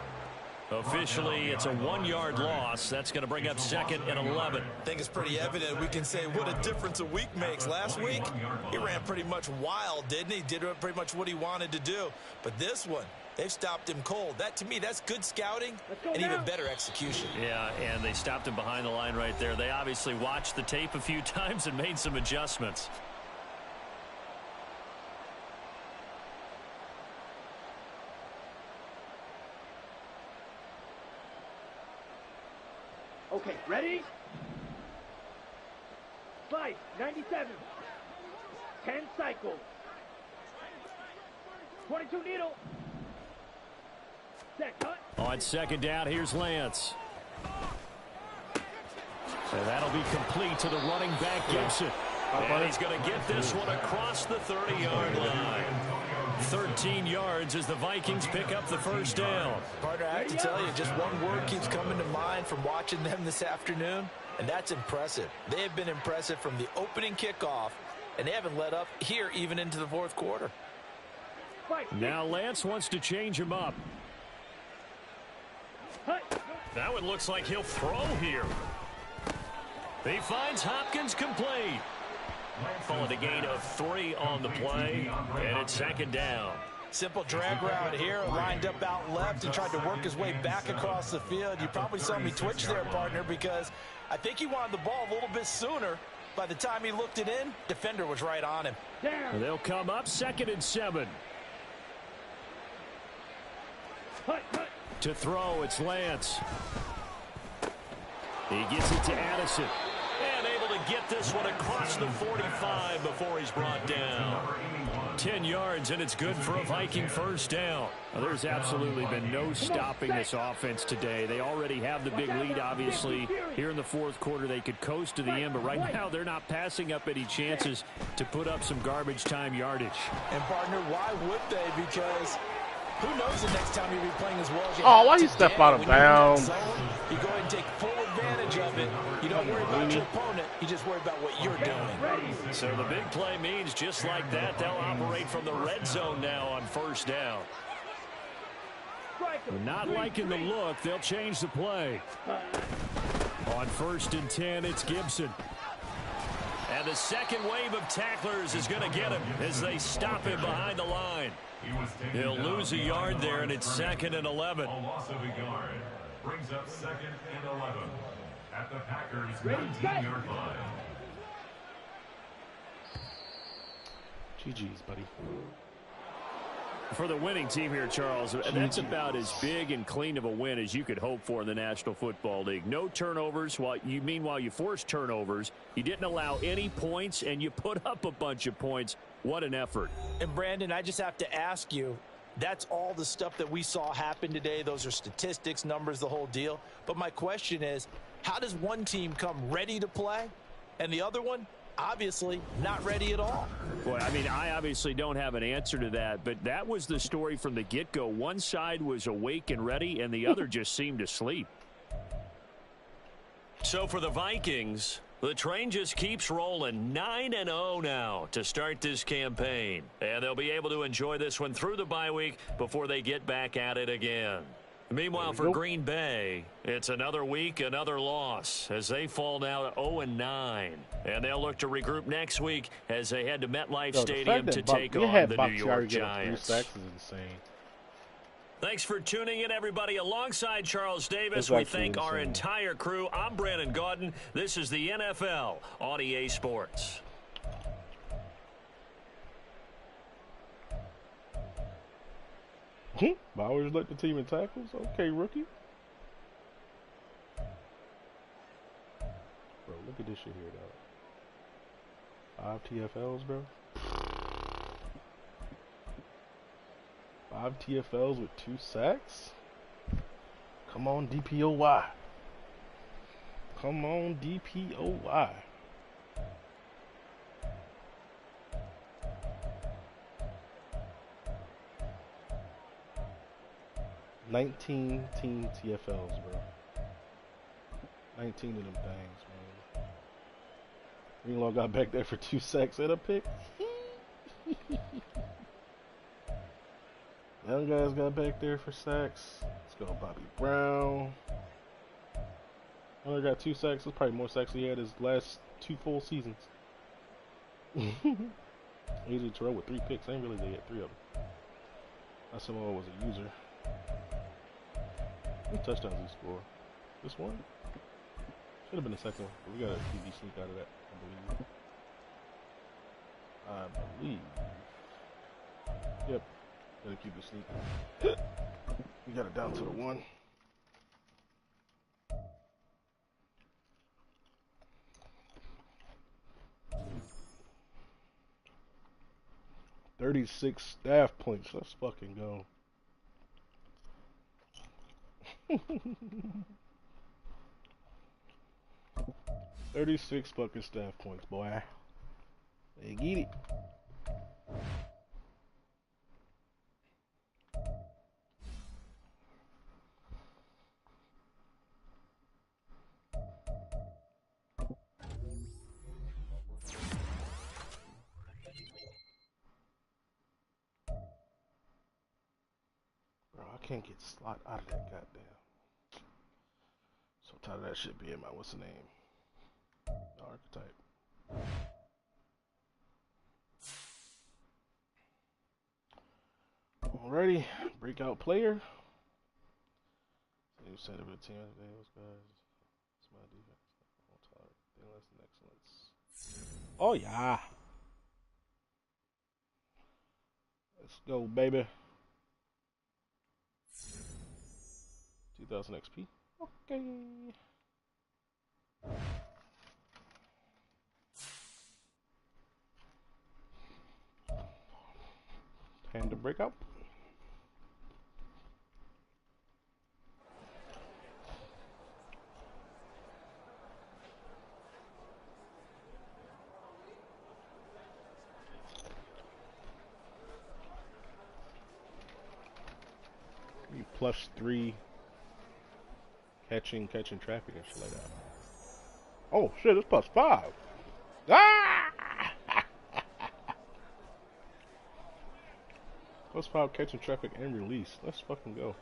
Officially, it's a 1-yard loss. That's going to bring up 2nd and 11. I think it's pretty evident. We can say what a difference a week makes. Last week, he ran pretty much wild, didn't he? Did pretty much what he wanted to do. But this one, they've stopped him cold. That, to me, that's good scouting and even better execution. Yeah, and they stopped him behind the line right there. They obviously watched the tape a few times and made some adjustments. Okay, ready? Slide, 97. 10 cycles. 22 needle. Set, cut. On 2nd down, here's Lance. And that'll be complete to the running back, Gibson. And he's going to get this one across the 30-yard line. 13 yards as the Vikings pick up the first down. Partner, I have to tell you, just one word keeps coming to mind from watching them this afternoon, and that's impressive. They have been impressive from the opening kickoff, and they haven't let up here even into the 4th quarter. Now Lance wants to change him up. That one looks like he'll throw here. He finds Hopkins complete. Followed a gain of 3 on the play, and it's 2nd down. Simple drag route here, lined up out left and tried to work his way back across the field. You probably saw me twitch there, partner, because I think he wanted the ball a little bit sooner. By the time he looked it in, defender was right on him. And they'll come up 2nd and 7. To throw, it's Lance. He gets it to Addison. And able to get this one across the 45 before he's brought down. 10 yards, and it's good for a Viking first down. Well, there's absolutely been no stopping this offense today. They already have the big lead, obviously. Here in the 4th quarter, they could coast to the end, but right now they're not passing up any chances to put up some garbage time yardage. And, partner, why would they? Because who knows the next time you'll be playing as well as you why you step out of bounds? You go ahead and take full advantage of it. You don't worry about your opponent. You just worry about what you're doing. So the big play means just like that, they'll operate from the red zone now on first down. Not liking the look, they'll change the play. On 1st and 10, it's Gibson. And the second wave of tacklers is going to get him as they stop him behind the line. He was taken He'll down lose a yard there, and it's 2nd and 11. A loss of a yard brings up 2nd and 11 at the Packers' 19-yard line. GG's, buddy. For the winning team here, Charles, that's about as big and clean of a win as you could hope for in the National Football League. No turnovers. Meanwhile, you forced turnovers. You didn't allow any points, and you put up a bunch of points. What an effort. And, Brandon, I just have to ask you, that's all the stuff that we saw happen today. Those are statistics, numbers, the whole deal. But my question is, how does one team come ready to play and the other one obviously not ready at all? Boy, I mean, I obviously don't have an answer to that, but that was the story from the get-go. One side was awake and ready, and the other just seemed to sleep. So for the Vikings, the train just keeps rolling. 9-0 now to start this campaign. And they'll be able to enjoy this one through the bye week before they get back at it again. Meanwhile, for Green Bay, it's another week, another loss as they fall now to 0-9. And they'll look to regroup next week as they head to MetLife Stadium to take on the New York Giants. Sacks is insane. Thanks for tuning in, everybody. Alongside Charles Davis, we thank our entire crew. I'm Brandon Gaudin. This is the NFL on EA Sports. Bowers led the team in tackles. Okay, rookie. Bro, look at this shit here, dog. 5 TFLs, bro. 5 TFLs with 2 sacks. Come on, DPOY. Come on, DPOY. Team TFLs, bro. 19 of them things, man. Greenlaw got back there for 2 sacks and a pick. Young guys got back there for sacks. Let's go, Bobby Brown. Only got 2 sacks. That's probably more sacks he had his last 2 full seasons. Easy to throw with 3 picks. I didn't really get 3 of them. That's someone was a user. How many touchdowns he scored? This one? Should have been the second one. But we got a QB sneak out of that, I believe. Yep. Got a QB sneak. We got it down to the 1. $36 staff points. Let's fucking go. 36 fucking staff points, boy. They get it. Bro, I can't get slot out of that goddamn. So tired of that shit being my what's the name? Archetype. Alrighty, breakout player. New set of a team today, those guys. It's my defense. Less than excellence. Oh yeah. Let's go, baby. 2000 XP. Okay. Time to break out. +3 catching traffic and shit like that. Oh shit, it's +5. Ah! +5 catching traffic and release. Let's fucking go.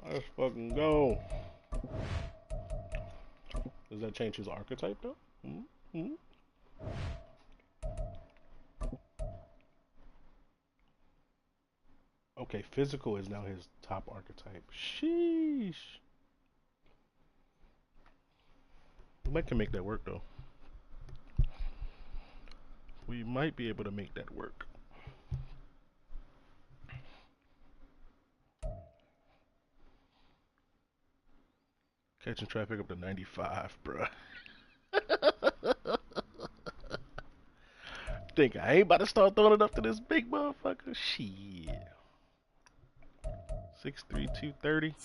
Let's fucking go. Does that change his archetype though? Mm-hmm. Okay, physical is now his top archetype. Sheesh. We might can make that work though. We might be able to make that work. Catching traffic up to 95, bruh. Think I ain't about to start throwing it up to this big motherfucker? Shit. 6'3", 230.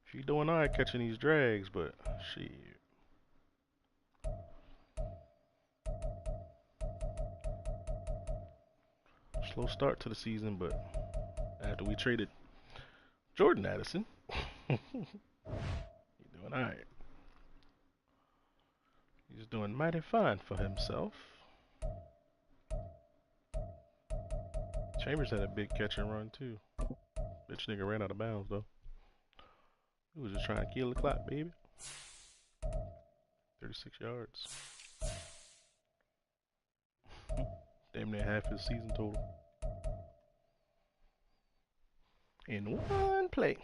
She doing alright catching these drags, but shit. Slow start to the season, but after we traded Jordan Addison, he doing alright. He's doing mighty fine for himself. Chambers had a big catch and run too. Bitch nigga ran out of bounds though. He was just trying to kill the clock, baby. 36 yards. Damn near half his season total. In one play.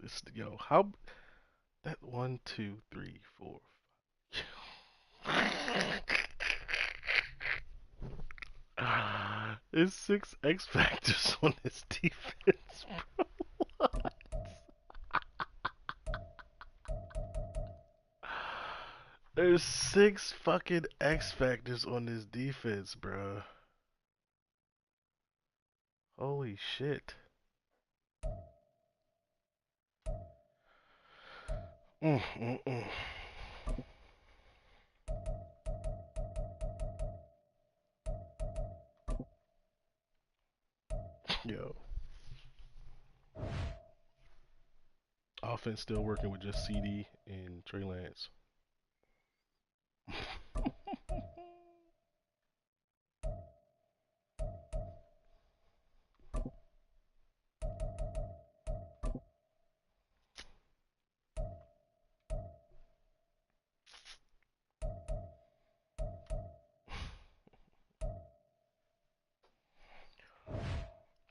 This, yo, how that 1, 2, 3, 4. There's 6 X factors on this defense, bro. What? There's 6 fucking X factors on this defense, bro. Holy shit. Mm, mm, mm. Yo. Offense still working with just CD and Trey Lance.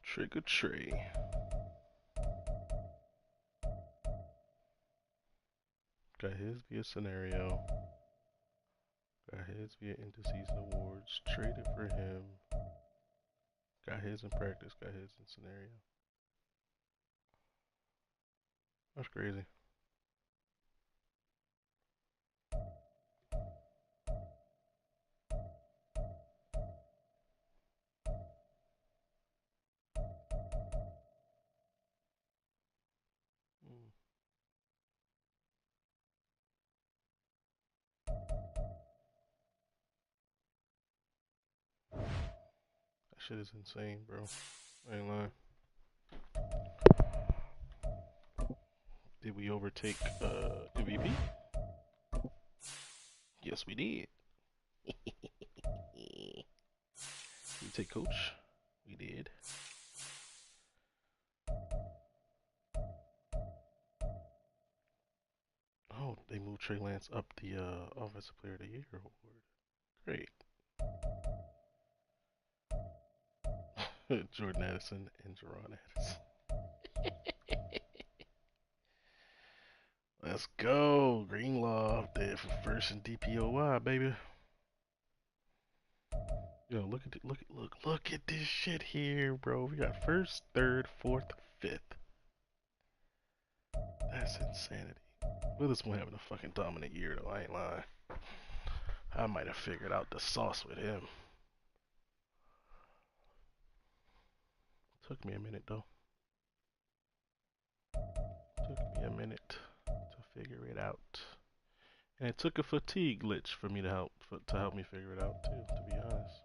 Trick or Trey. Got his via scenario. Got his via interseason awards. Traded for him. Got his in practice. Got his in scenario. That's crazy. Mm. That shit is insane, bro. I ain't lying. Did we overtake MVP? Yes, we did. We take coach. We did. Oh, they moved Trey Lance up the Offensive Player of the Year award. Great. Jordan Addison and Jerron Addison. Let's go. Greenlaw up there for first in DPOY, baby. Yo, look at this shit here, bro. We got first, third, fourth, fifth. That's insanity. Witherspoon having a fucking dominant year, though. I ain't lying. I might have figured out the sauce with him. Took me a minute, though. Took me a minute to figure it out. And it took a fatigue glitch for me to help me figure it out, too, to be honest.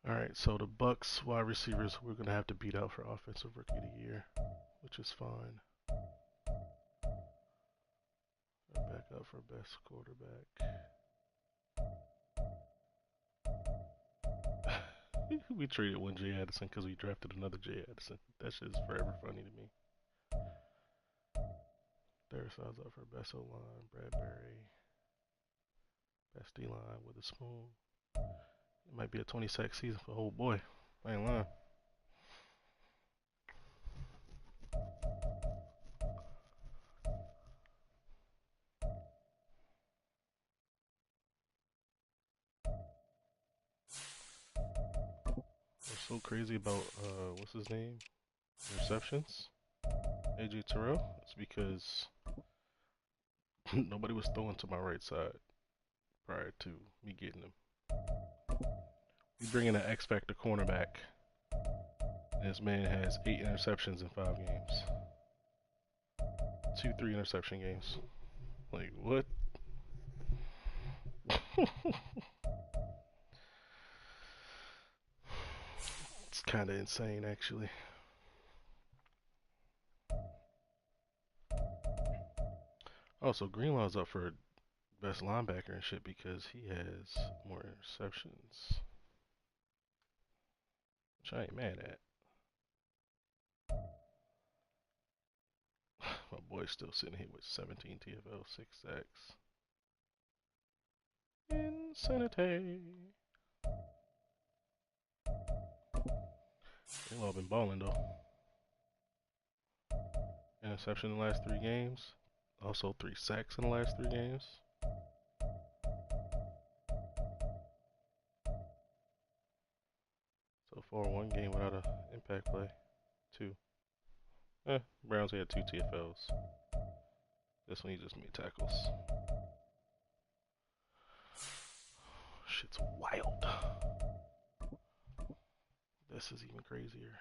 Alright, so the Bucks wide receivers we're going to have to beat out for Offensive Rookie of the Year, which is fine. Back up for best quarterback. We traded one Jay Addison because we drafted another Jay Addison. That shit is forever funny to me. Third side's up for best O line, Bradbury. Best D line with a spoon. It might be a 20 sack season for old boy. I ain't lying. What's so crazy about what's his name? Interceptions? AJ Terrell? It's because nobody was throwing to my right side prior to me getting him. We bring in an X Factor cornerback. And this man has 8 interceptions in 5 games. 2-3 interception games. Like, what? It's kind of insane, actually. Also, Greenlaw's up for best linebacker and shit because he has more interceptions. Which I ain't mad at. My boy's still sitting here with 17 TFL, 6 sacks. Insanity. Greenlaw been balling though. Interception in the last 3 games. Also 3 sacks in the last 3 games. So far, 1 game without an impact play. 2. Browns had 2 TFLs. This one he just made tackles. Shit's wild. This is even crazier.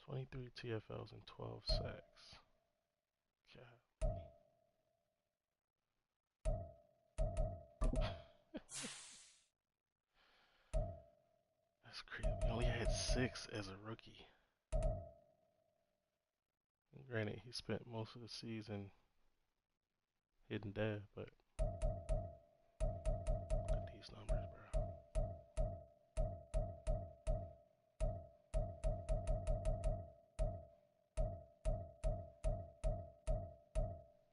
23 TFLs and 12 sacks. God. That's crazy. He only had 6 as a rookie. And granted, he spent most of the season hidden dead, but look at these numbers, bro.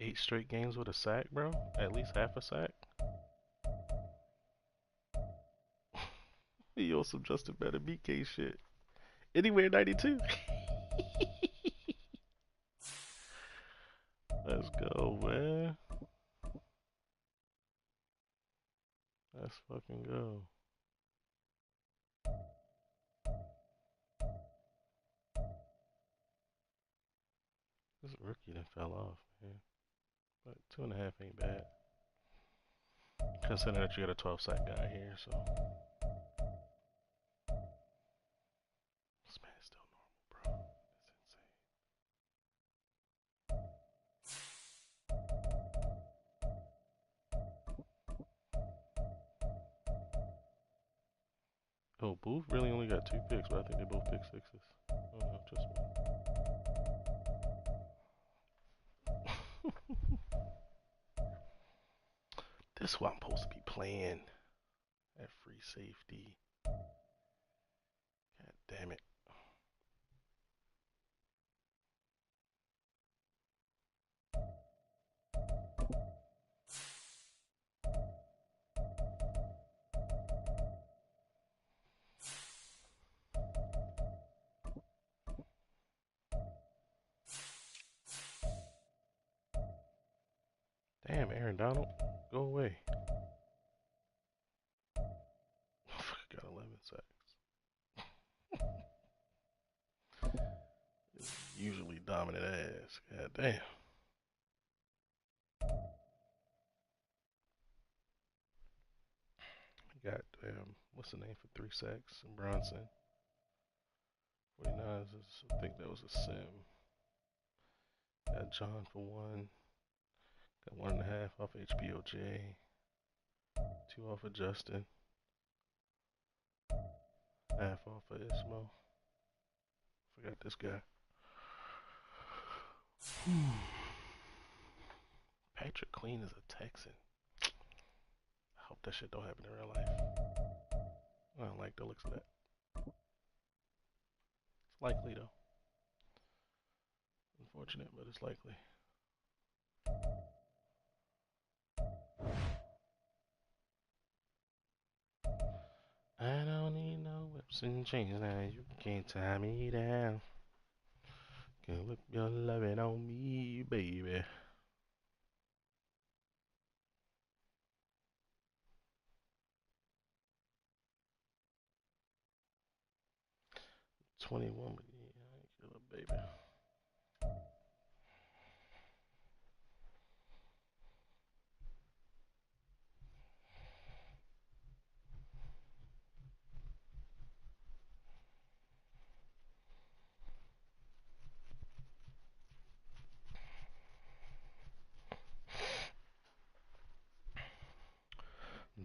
8 straight games with a sack, bro. At least half a sack. He on some Justin Better BK shit. Anywhere 92. Let's go, man. Let's fucking go. This rookie done fell off, man. But 2.5 ain't bad. Considering that you got a 12 sack guy here, so. This man is still normal, bro. It's insane. Oh, Booth really only got 2 picks, but I think they both pick 6s. Oh no, just one. This is what I'm supposed to be playing at free safety. God damn it. Damn, Aaron Donald, go away. Got 11 sacks. Usually dominant ass. God damn. Got what's the name for 3 sacks? Bronson. 49ers, I think that was a sim. Got John for 1. Got 1.5 off HBOJ. 2 off of Justin. Half off of Ismo. Forgot this guy. Patrick Queen is a Texan. I hope that shit don't happen in real life. I don't like the looks of that. It's likely though. Unfortunate, but it's likely. I don't need no whips and chains now. You can't tie me down. Can whip your loving on me, baby. 21, but yeah, I ain't kill a baby.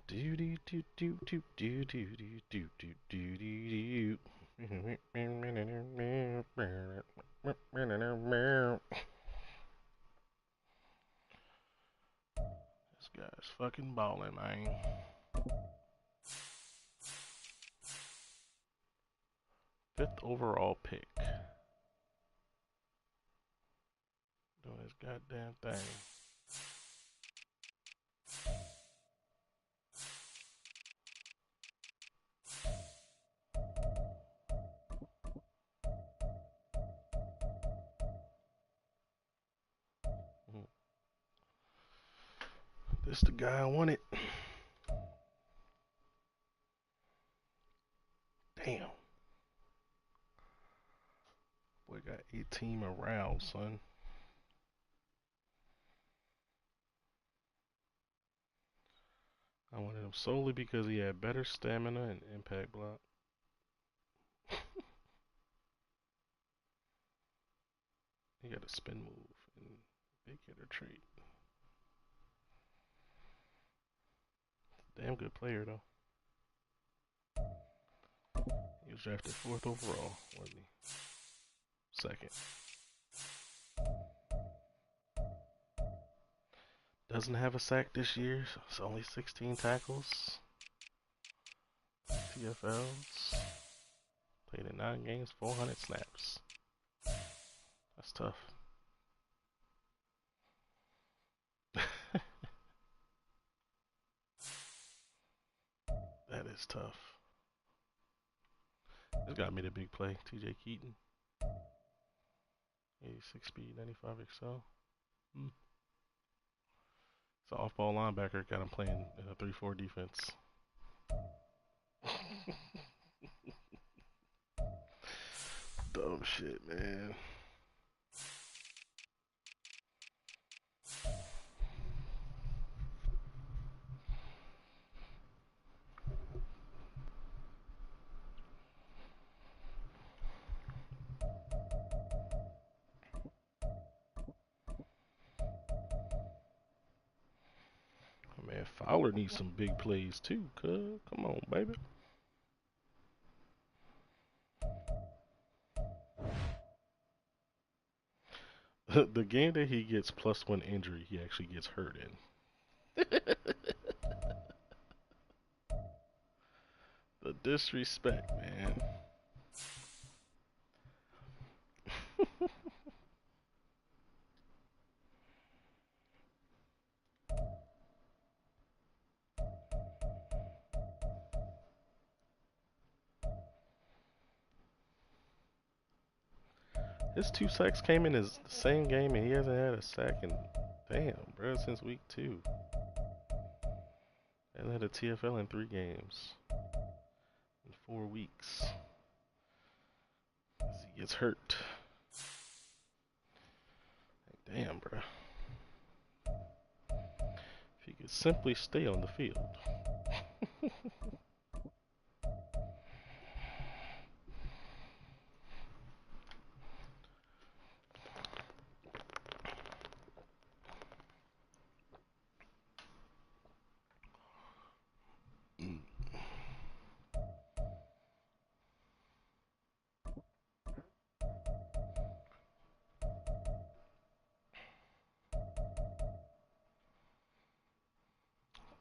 Do do do do do do do do do do do do. This guy's fucking balling, man. Fifth overall pick. Doing his goddamn thing. This the guy I wanted. Damn. Boy got 18 around, son. I wanted him solely because he had better stamina and impact block. He got a spin move and big hitter trait. Damn good player though. He was drafted 4th overall, wasn't he? 2nd. Doesn't have a sack this year, so it's only 16 tackles. TFLs. Played in 9 games, 400 snaps. That's tough. That is tough. This guy made a big play. TJ Keaton. 86 speed, 95 XL. It's an off-ball linebacker. Got him playing in a 3-4 defense. Dumb shit, man. Man, Fowler needs some big plays too, cuz. Come on, baby. The game that he gets +1 injury, he actually gets hurt in. The disrespect, man. His 2 sacks came in the same game, and he hasn't had a sack in, damn, bro, since week 2. And had a TFL in 3 games in 4 weeks. He gets hurt. Like, damn, bro. If he could simply stay on the field.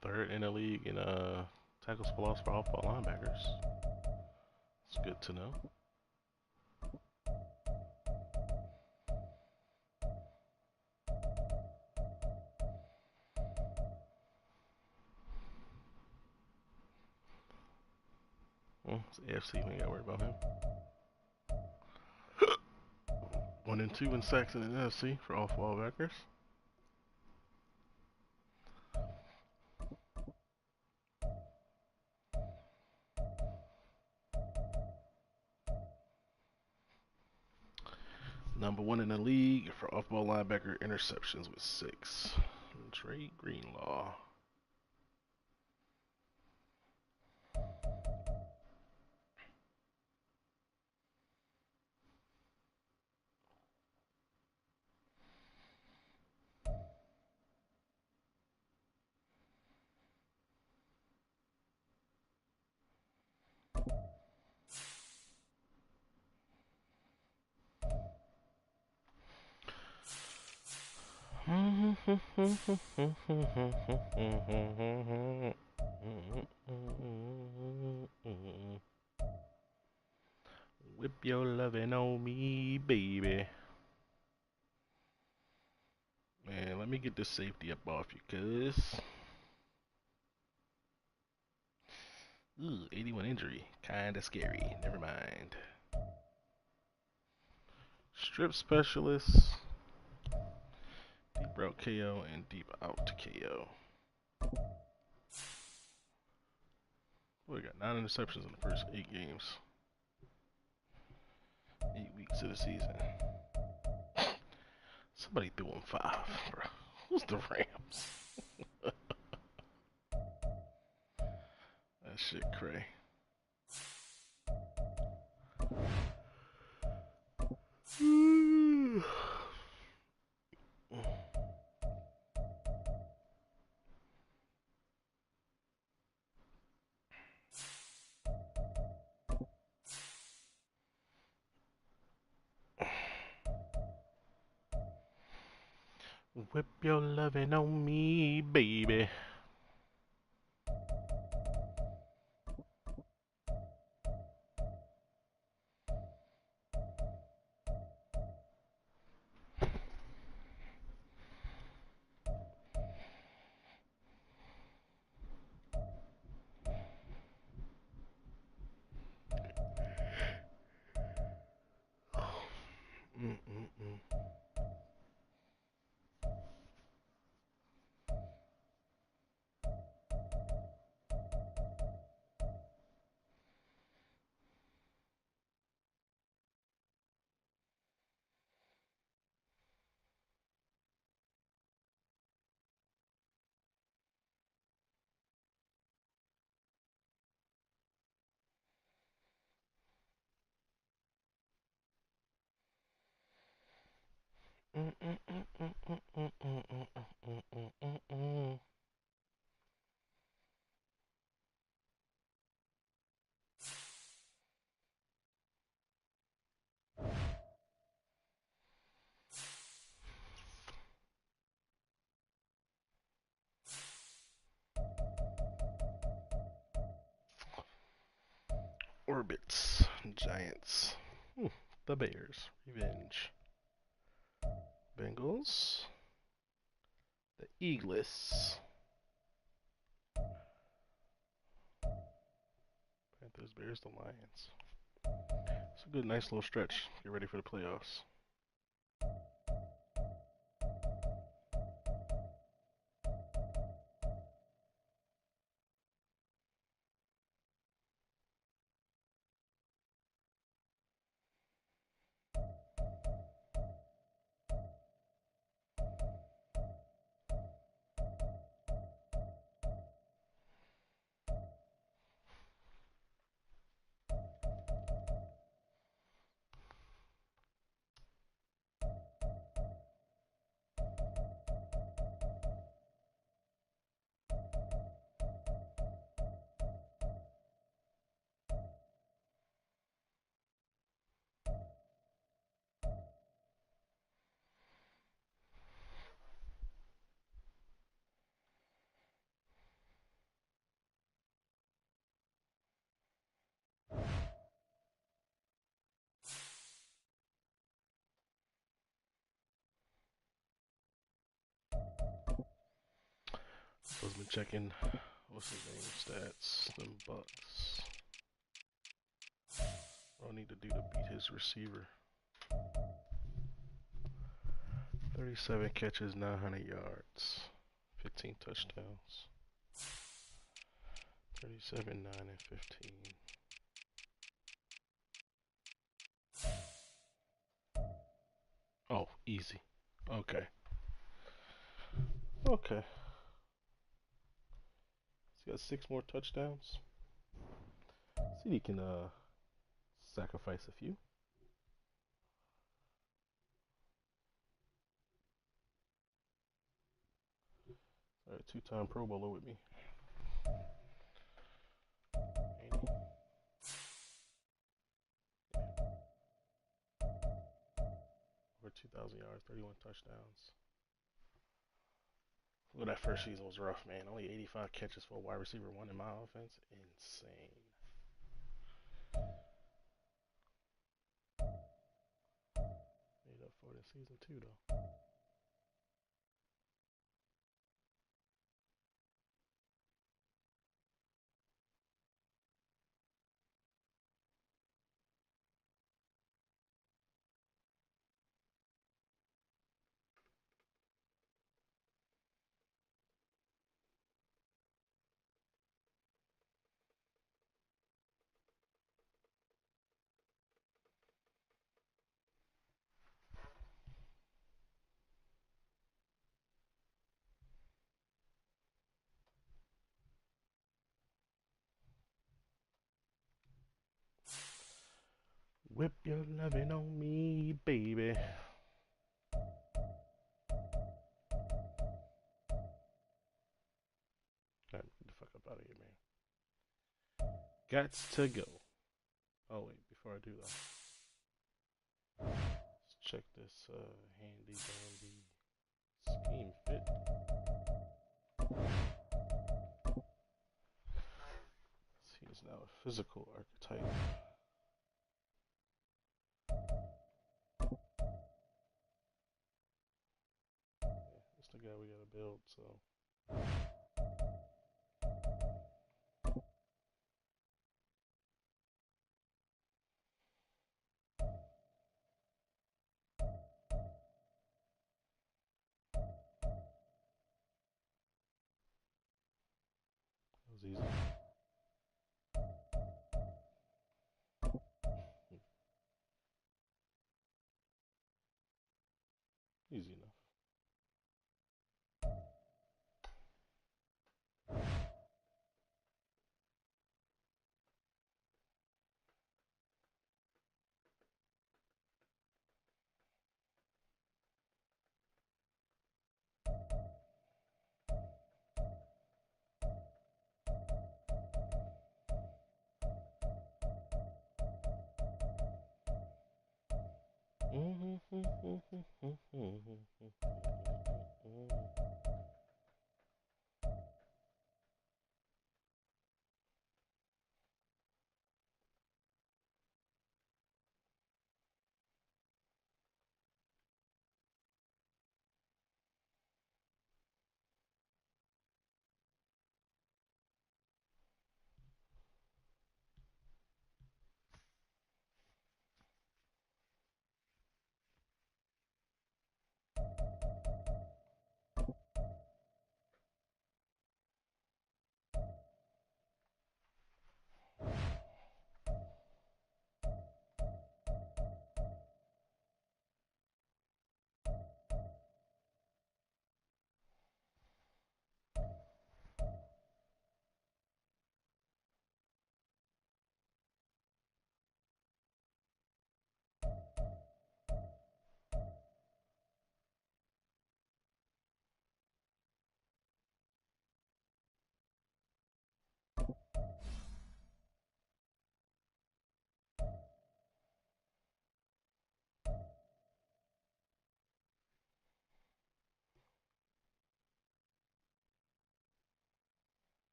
Third in the league in Tackles for loss for off-ball linebackers. It's good to know. It's AFC, we ain't gotta worry about him. 1 and 2 in sacks in the NFC for off-ball backers. Number 1 in the league for off-ball linebacker interceptions with 6. Trey Greenlaw. Whip your lovin' on me, baby. Man, let me get this safety up off you, cuz. Ooh, 81 injury. Kinda scary. Never mind. Strip specialists. Deep route KO and deep out KO. We got 9 interceptions in the first 8 games. 8 weeks of the season. Somebody threw him 5, bro. Who's the Rams? That shit cray. Whip your lovin' on me, baby. Orbits. Giants. The Bears. Revenge. Bengals. The Eagles. Panthers, Bears, the Lions. It's a good, nice little stretch. Get ready for the playoffs. checking what's his name stats. Them Bucks. What do I need to do to beat his receiver? 37 catches, 900 yards, 15 touchdowns. 37, 9, and 15. Oh, easy. Okay. Okay. He's got 6 more touchdowns. See, he can sacrifice a few. All right, 2-time Pro Bowler with me. Ain't he? Over 2,000 yards, 31 touchdowns. Well, that first season was rough, man. Only 85 catches for a wide receiver 1 in my offense. Insane. Made up for it in season 2, though. Whip your lovin' on me, baby. Alright, get the fuck up out of here, man. Gots to go. Oh, wait, before I do that, let's check this handy dandy scheme fit. He is now a physical archetype. Yeah, that's the guy we gotta build, so. That was easy. Easy enough.